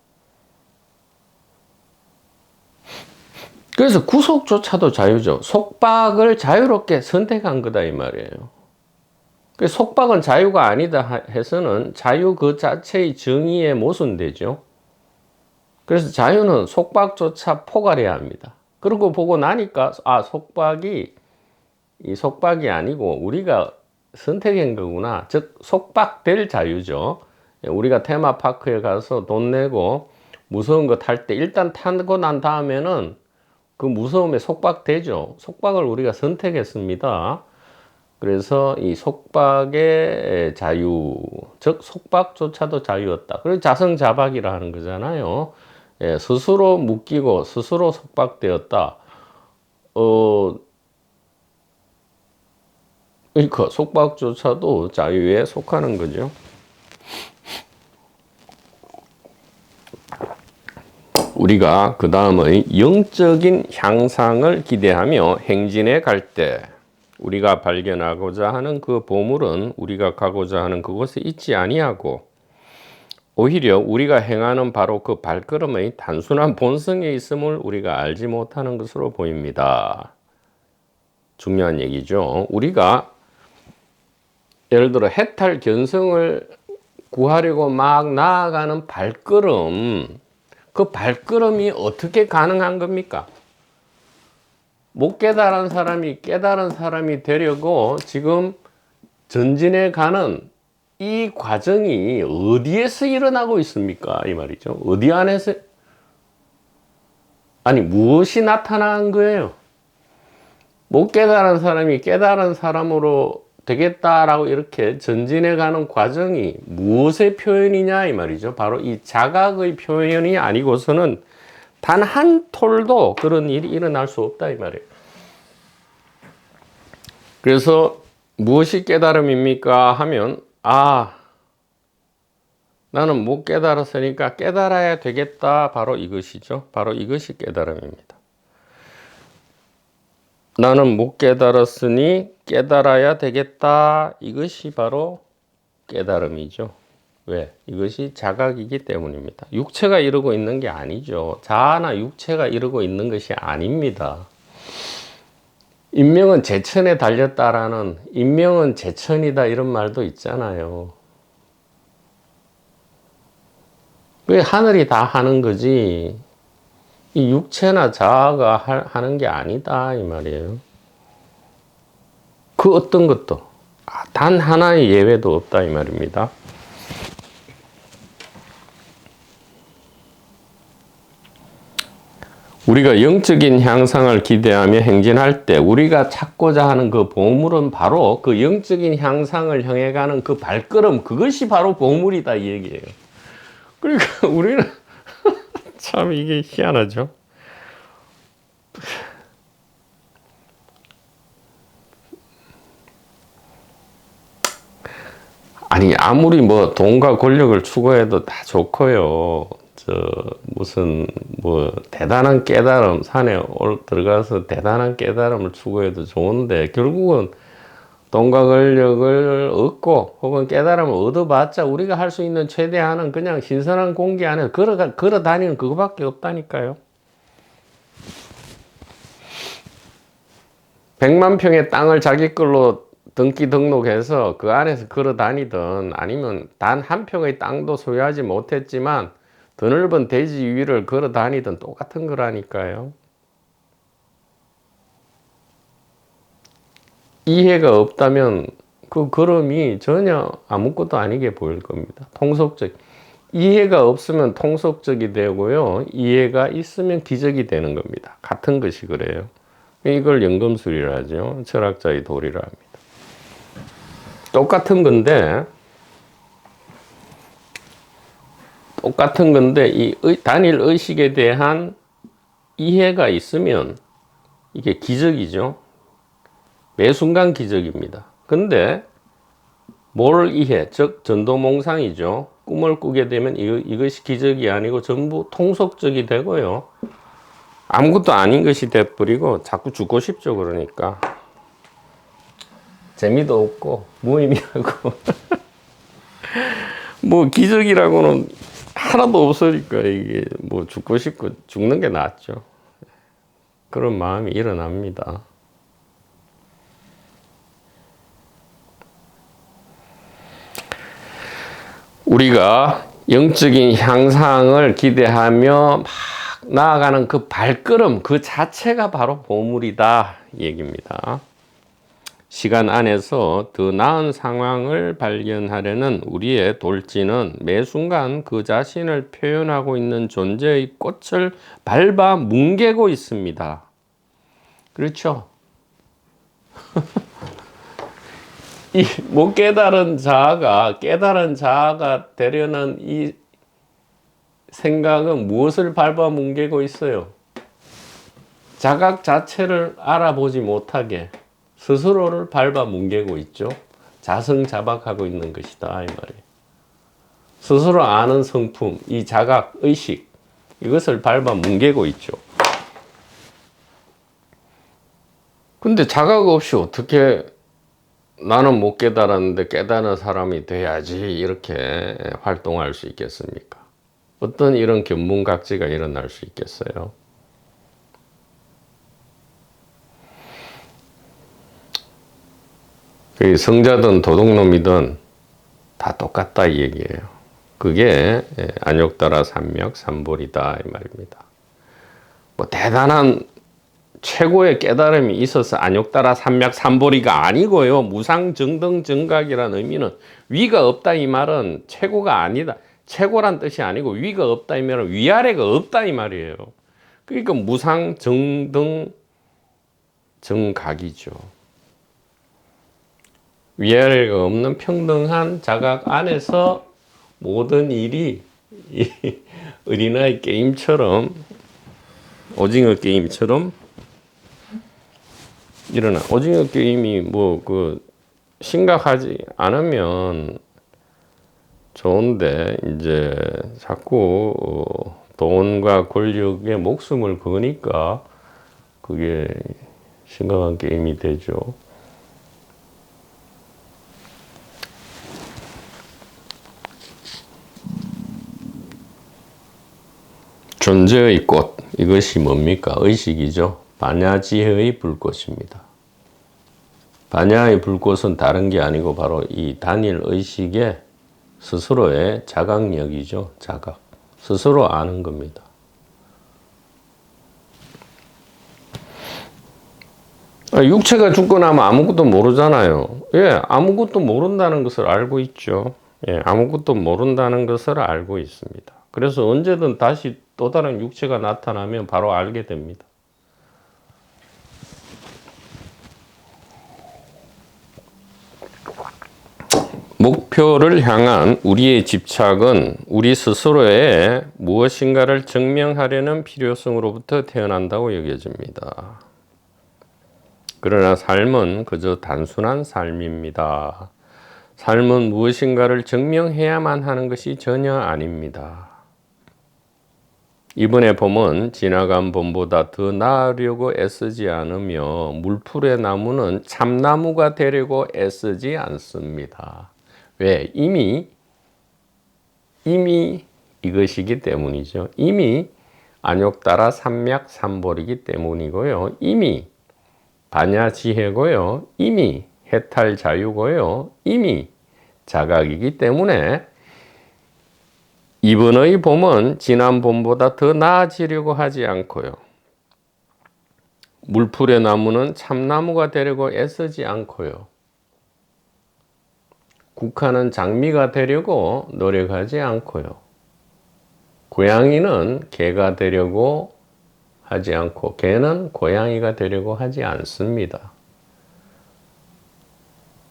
그래서 구속조차도 자유죠. 속박을 자유롭게 선택한 거다 이 말이에요. 속박은 자유가 아니다 해서는 자유 그 자체의 정의에 모순되죠. 그래서 자유는 속박조차 포괄해야 합니다. 그러고 보고 나니까 속박이 이 속박이 아니고 우리가 선택한 거구나. 즉 속박될 자유죠. 우리가 테마파크에 가서 돈 내고 무서운 거 탈 때 일단 타고 난 다음에는 그 무서움에 속박되죠. 속박을 우리가 선택했습니다. 그래서 이 속박의 자유, 즉 속박조차도 자유였다. 그래서 자성자박이라 하는 거잖아요. 스스로 묶이고 스스로 속박되었다. 그러니까 속박조차도 자유에 속하는 거죠. 우리가 그 다음의 영적인 향상을 기대하며 행진해 갈 때 우리가 발견하고자 하는 그 보물은 우리가 가고자 하는 그곳에 있지 아니하고 오히려 우리가 행하는 바로 그 발걸음의 단순한 본성에 있음을 우리가 알지 못하는 것으로 보입니다. 중요한 얘기죠. 우리가 예를 들어 해탈 견성을 구하려고 막 나아가는 발걸음, 그 발걸음이 어떻게 가능한 겁니까? 못 깨달은 사람이 깨달은 사람이 되려고 지금 전진해 가는 이 과정이 어디에서 일어나고 있습니까? 이 말이죠. 어디 안에서? 아니, 무엇이 나타난 거예요? 못 깨달은 사람이 깨달은 사람으로 되겠다라고 이렇게 전진해 가는 과정이 무엇의 표현이냐 이 말이죠. 바로 이 자각의 표현이 아니고서는 단 한 톨도 그런 일이 일어날 수 없다 이 말이에요. 그래서 무엇이 깨달음입니까 하면 나는 못 깨달았으니까 깨달아야 되겠다. 바로 이것이죠. 바로 이것이 깨달음입니다. 나는 못 깨달았으니 깨달아야 되겠다. 이것이 바로 깨달음이죠. 왜? 이것이 자각이기 때문입니다. 육체가 이루고 있는 게 아니죠. 자아나 육체가 이루고 있는 것이 아닙니다. 인명은 제천에 달렸다라는 인명은 제천이다 이런 말도 있잖아요. 왜 하늘이 다 하는 거지 이 육체나 자아가 하는 게 아니다 이 말이에요. 그 어떤 것도 단 하나의 예외도 없다 이 말입니다. 우리가 영적인 향상을 기대하며 행진할 때 우리가 찾고자 하는 그 보물은 바로 그 영적인 향상을 향해 가는 그 발걸음 그것이 바로 보물이다 이 얘기예요. 그러니까 우리는 참 이게 희한하죠. 아니 아무리 뭐 돈과 권력을 추구해도 다 좋고요. 무슨 뭐 대단한 깨달음 산에 들어가서 대단한 깨달음을 추구해도 좋은데 결국은 돈과 권력을 얻고 혹은 깨달음을 얻어봤자 우리가 할 수 있는 최대한은 그냥 신선한 공기 안에 걸어 다니는 그거밖에 없다니까요. 100만 평의 땅을 자기 걸로 등기 등록해서 그 안에서 걸어 다니든 아니면 단 한 평의 땅도 소유하지 못했지만 드넓은 대지 위를 걸어 다니든 똑같은 거라니까요. 이해가 없다면 그 걸음이 전혀 아무것도 아니게 보일 겁니다. 이해가 없으면 통속적이 되고요. 이해가 있으면 기적이 되는 겁니다. 같은 것이 그래요. 이걸 연금술이라 하죠. 철학자의 도리라 합니다. 똑같은 건데 이 단일 의식에 대한 이해가 있으면 이게 기적이죠. 매 순간 기적입니다. 근데 뭘 이해, 즉 전도몽상이죠. 꿈을 꾸게 되면 이것이 기적이 아니고 전부 통속적이 되고요. 아무것도 아닌 것이 돼버리고 자꾸 죽고 싶죠. 그러니까 재미도 없고 무의미하고 뭐 기적이라고는 하나도 없으니까 이게 뭐 죽고 싶고 죽는 게 낫죠. 그런 마음이 일어납니다. 우리가 영적인 향상을 기대하며 막 나아가는 그 발걸음 그 자체가 바로 보물이다 얘기입니다. 시간 안에서 더 나은 상황을 발견하려는 우리의 돌진은 매 순간 그 자신을 표현하고 있는 존재의 꽃을 밟아 뭉개고 있습니다. 그렇죠? 이 못 깨달은 자아가 되려는 이 생각은 무엇을 밟아 뭉개고 있어요? 자각 자체를 알아보지 못하게 스스로를 밟아 뭉개고 있죠. 자성자박하고 있는 것이다 이 말이에요. 스스로 아는 성품, 이 자각, 의식 이것을 밟아 뭉개고 있죠. 근데 자각 없이 어떻게 나는 못 깨달았는데 깨달은 사람이 돼야지 이렇게 활동할 수 있겠습니까? 어떤 이런 견문각지가 일어날 수 있겠어요? 성자든 도둑놈이든 다 똑같다 이 얘기예요. 그게 안욕따라 삼맥 삼볼이다 이 말입니다. 뭐 대단한 최고의 깨달음이 있어서 안욕따라 삼맥 삼볼이가 아니고요. 무상정등정각이라는 의미는 위가 없다 이 말은 최고가 아니다. 최고란 뜻이 아니고 위가 없다 이 말은 위아래가 없다 이 말이에요. 그러니까 무상정등정각이죠. 위아래가 없는 평등한 자각 안에서 모든 일이 어린아이 게임처럼 오징어 게임처럼 일어나. 오징어 게임이 뭐 심각하지 않으면 좋은데 이제 자꾸 돈과 권력에 목숨을 거니까 그게 심각한 게임이 되죠. 존재의 꽃, 이것이 뭡니까? 의식이죠. 반야지혜의 불꽃입니다. 반야의 불꽃은 다른 게 아니고 바로 이 단일 의식의 스스로의 자각력이죠. 자각. 스스로 아는 겁니다. 육체가 죽고 나면 아무것도 모르잖아요. 예, 아무것도 모른다는 것을 알고 있죠. 예, 아무것도 모른다는 것을 알고 있습니다. 그래서 언제든 다시 또 다른 육체가 나타나면 바로 알게 됩니다. 목표를 향한 우리의 집착은 우리 스스로의 무엇인가를 증명하려는 필요성으로부터 태어난다고 여겨집니다. 그러나 삶은 그저 단순한 삶입니다. 삶은 무엇인가를 증명해야만 하는 것이 전혀 아닙니다. 이번에 봄은 지나간 봄보다 더 나으려고 애쓰지 않으며 물풀의 나무는 참나무가 되려고 애쓰지 않습니다. 왜? 이미 이것이기 때문이죠. 이미 안욕따라 삼맥 삼볼이기 때문이고요. 이미 반야지혜고요. 이미 해탈 자유고요. 이미 자각이기 때문에 이번의 봄은 지난 봄보다 더 나아지려고 하지 않고요. 물풀의 나무는 참나무가 되려고 애쓰지 않고요. 국화는 장미가 되려고 노력하지 않고요. 고양이는 개가 되려고 하지 않고 개는 고양이가 되려고 하지 않습니다.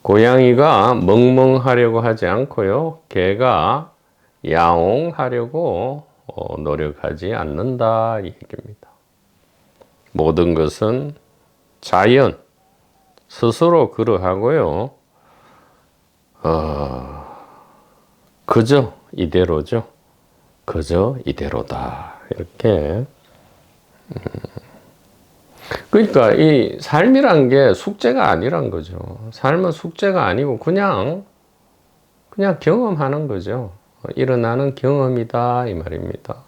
고양이가 멍멍하려고 하지 않고요. 개가 야옹하려고 노력하지 않는다 이 얘기입니다. 모든 것은 자연 스스로 그러하고요. 그저 이대로죠. 그저 이대로다. 이렇게. 그러니까 이 삶이란 게 숙제가 아니란 거죠. 삶은 숙제가 아니고 그냥 경험하는 거죠. 일어나는 경험이다 이 말입니다.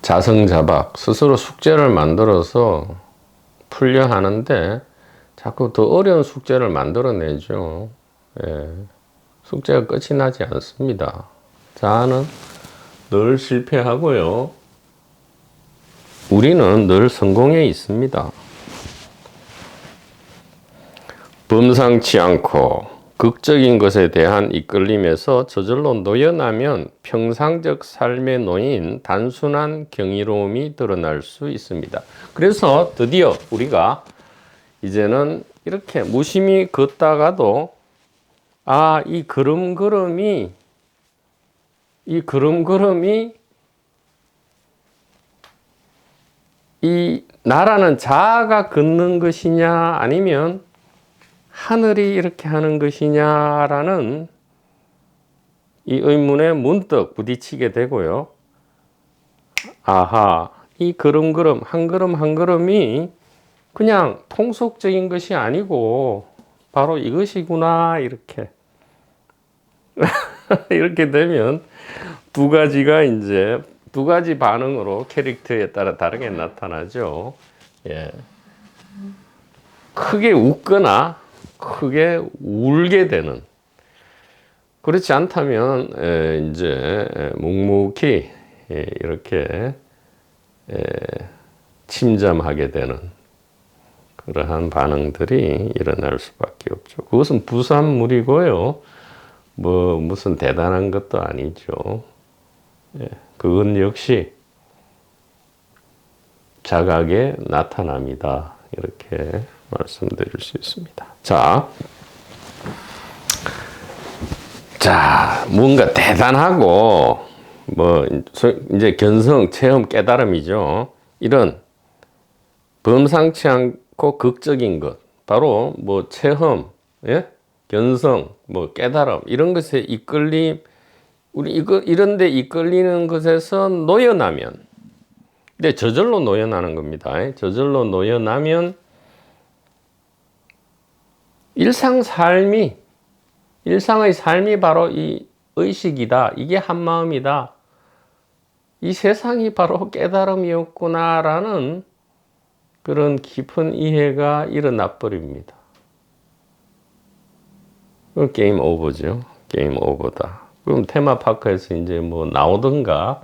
자성자박 스스로 숙제를 만들어서 풀려 하는데 자꾸 더 어려운 숙제를 만들어내죠. 예. 숙제가 끝이 나지 않습니다. 자아는 늘 실패하고요. 우리는 늘 성공해 있습니다. 범상치 않고 극적인 것에 대한 이끌림에서 저절로 놓여나면 평상적 삶에 놓인 단순한 경이로움이 드러날 수 있습니다. 그래서 드디어 우리가 이제는 이렇게 무심히 걷다가도 이 걸음걸음이 이 나라는 자아가 걷는 것이냐 아니면 하늘이 이렇게 하는 것이냐라는 이 의문에 문득 부딪히게 되고요. 이 걸음걸음 한 걸음 한 걸음이 그냥 통속적인 것이 아니고 바로 이것이구나 이렇게 이렇게 되면 두 가지 반응으로 캐릭터에 따라 다르게 나타나죠. 예. 크게 웃거나 크게 울게 되는. 그렇지 않다면 이제 묵묵히 이렇게 침잠하게 되는 그러한 반응들이 일어날 수밖에 없죠. 그것은 부산물이고요. 무슨 대단한 것도 아니죠. 그건 역시 자각에 나타납니다. 이렇게 말씀드릴 수 있습니다. 자, 뭔가 대단하고, 이제 견성, 체험, 깨달음이죠. 이런 범상치 않고 극적인 것, 바로 체험, 견성, 깨달음, 이런 것에 이끌림, 이런 데 이끌리는 것에서 놓여나면, 근데 저절로 놓여나는 겁니다. 저절로 놓여나면 일상의 삶이 바로 이 의식이다. 이게 한마음이다. 이 세상이 바로 깨달음이었구나라는 그런 깊은 이해가 일어나 버립니다. 게임 오버죠. 게임 오버다. 그럼 테마파크에서 이제 나오든가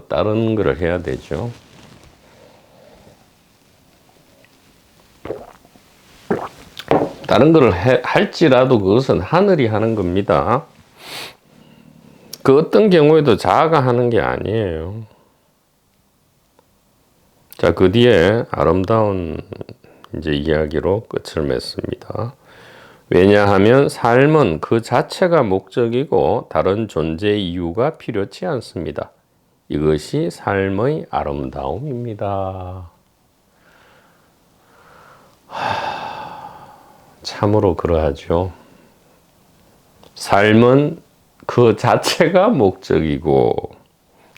다른 거를 해야 되죠. 다른 거를 할지라도 그것은 하늘이 하는 겁니다. 그 어떤 경우에도 자아가 하는 게 아니에요. 자, 그 뒤에 아름다운 이제 이야기로 끝을 맺습니다. 왜냐하면 삶은 그 자체가 목적이고 다른 존재 이유가 필요치 않습니다. 이것이 삶의 아름다움입니다. 참으로 그러하죠. 삶은 그 자체가 목적이고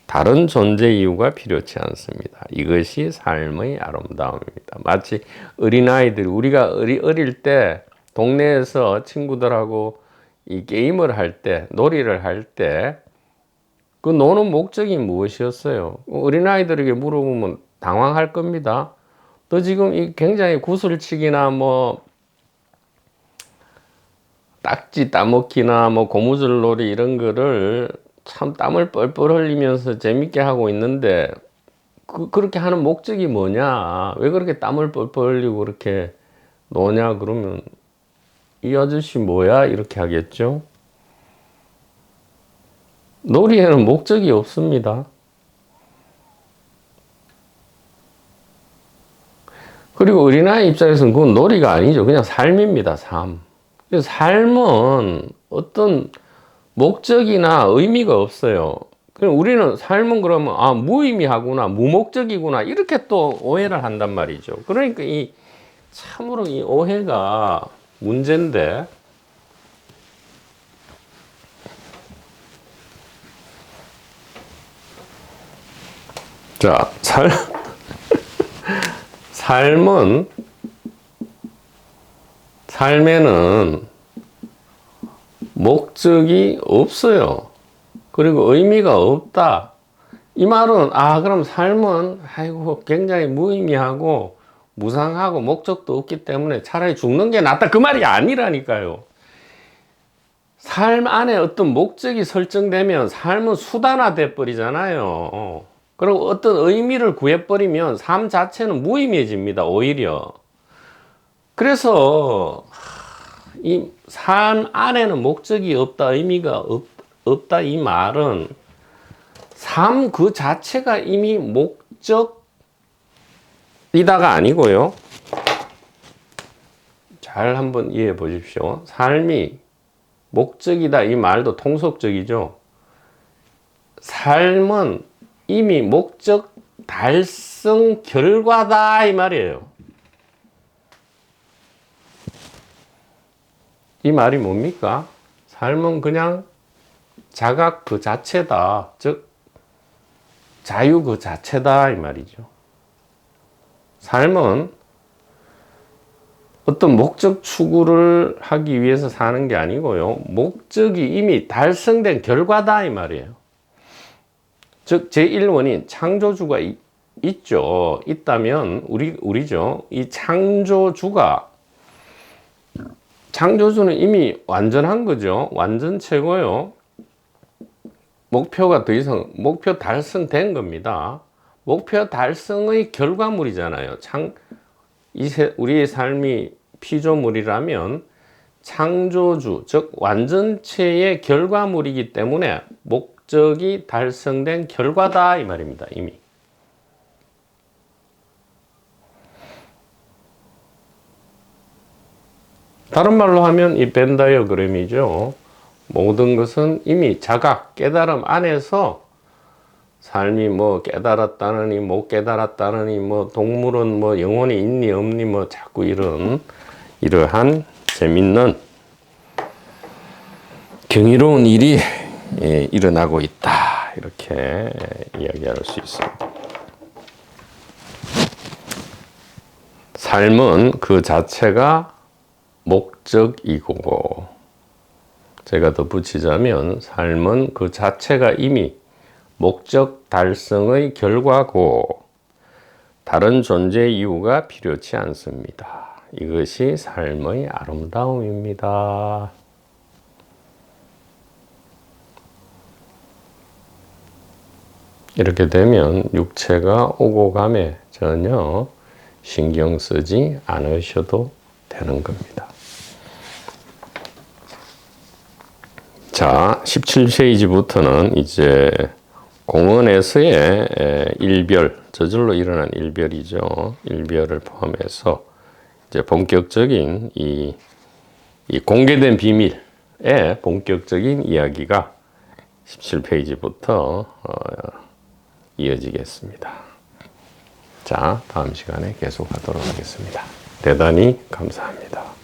다른 존재 이유가 필요치 않습니다. 이것이 삶의 아름다움입니다. 마치 어린아이들, 우리가 어릴 때 동네에서 친구들하고 이 게임을 할 때, 놀이를 할 때 그 노는 목적이 무엇이었어요? 어린아이들에게 물어보면 당황할 겁니다. 너 지금 이 굉장히 구슬치기나 뭐 딱지 따먹기나 뭐 고무줄놀이 이런 거를 참 땀을 뻘뻘 흘리면서 재밌게 하고 있는데 그렇게 하는 목적이 뭐냐? 왜 그렇게 땀을 뻘뻘 흘리고 그렇게 노냐? 그러면 이 아저씨 뭐야? 이렇게 하겠죠? 놀이에는 목적이 없습니다. 그리고 어린아이 입장에서는 그건 놀이가 아니죠. 그냥 삶입니다. 삶. 삶은 어떤 목적이나 의미가 없어요. 그럼 우리는 삶은 그러면 무의미하구나, 무목적이구나 이렇게 또 오해를 한단 말이죠. 그러니까 이 참으로 이 오해가 문제인데, 자, 삶에는 목적이 없어요. 그리고 의미가 없다. 이 말은 그럼 삶은 굉장히 무의미하고 무상하고 목적도 없기 때문에 차라리 죽는 게 낫다. 그 말이 아니라니까요. 삶 안에 어떤 목적이 설정되면 삶은 수단화돼 버리잖아요. 그리고 어떤 의미를 구해버리면 삶 자체는 무의미해집니다. 오히려. 그래서 이 삶 안에는 목적이 없다, 의미가 없다 이 말은 삶 그 자체가 이미 목적이다가 아니고요. 잘 한번 이해해 보십시오. 삶이 목적이다 이 말도 통속적이죠. 삶은 이미 목적 달성 결과다 이 말이에요. 이 말이 뭡니까? 삶은 그냥 자각 그 자체다. 즉 자유 그 자체다 이 말이죠. 삶은 어떤 목적 추구를 하기 위해서 사는 게 아니고요. 목적이 이미 달성된 결과다 이 말이에요. 즉 제1원인 창조주가 있죠. 있다면 우리죠. 이 창조주는 이미 완전한 거죠. 완전체고요. 목표가 더 이상 목표 달성된 겁니다. 목표 달성의 결과물이잖아요. 우리의 삶이 피조물이라면 창조주, 즉 완전체의 결과물이기 때문에 목적이 달성된 결과다 이 말입니다. 이미. 다른 말로 하면 이 벤 다이어그램이죠. 모든 것은 이미 자각, 깨달음 안에서 삶이 뭐 깨달았다느니 못 깨달았다느니 뭐 동물은 뭐 영혼이 있니 없니 뭐 자꾸 이러한 재밌는 경이로운 일이 일어나고 있다 이렇게 이야기할 수 있습니다. 삶은 그 자체가 목적이고 제가 덧붙이자면 삶은 그 자체가 이미 목적 달성의 결과고 다른 존재 이유가 필요치 않습니다. 이것이 삶의 아름다움입니다. 이렇게 되면 육체가 오고 감에 전혀 신경 쓰지 않으셔도 되는 겁니다. 자, 17페이지부터는 이제 공원에서의 일별, 저절로 일어난 일별이죠. 일별을 포함해서 이제 본격적인 이 공개된 비밀의 본격적인 이야기가 17페이지부터 이어지겠습니다. 자, 다음 시간에 계속하도록 하겠습니다. 대단히 감사합니다.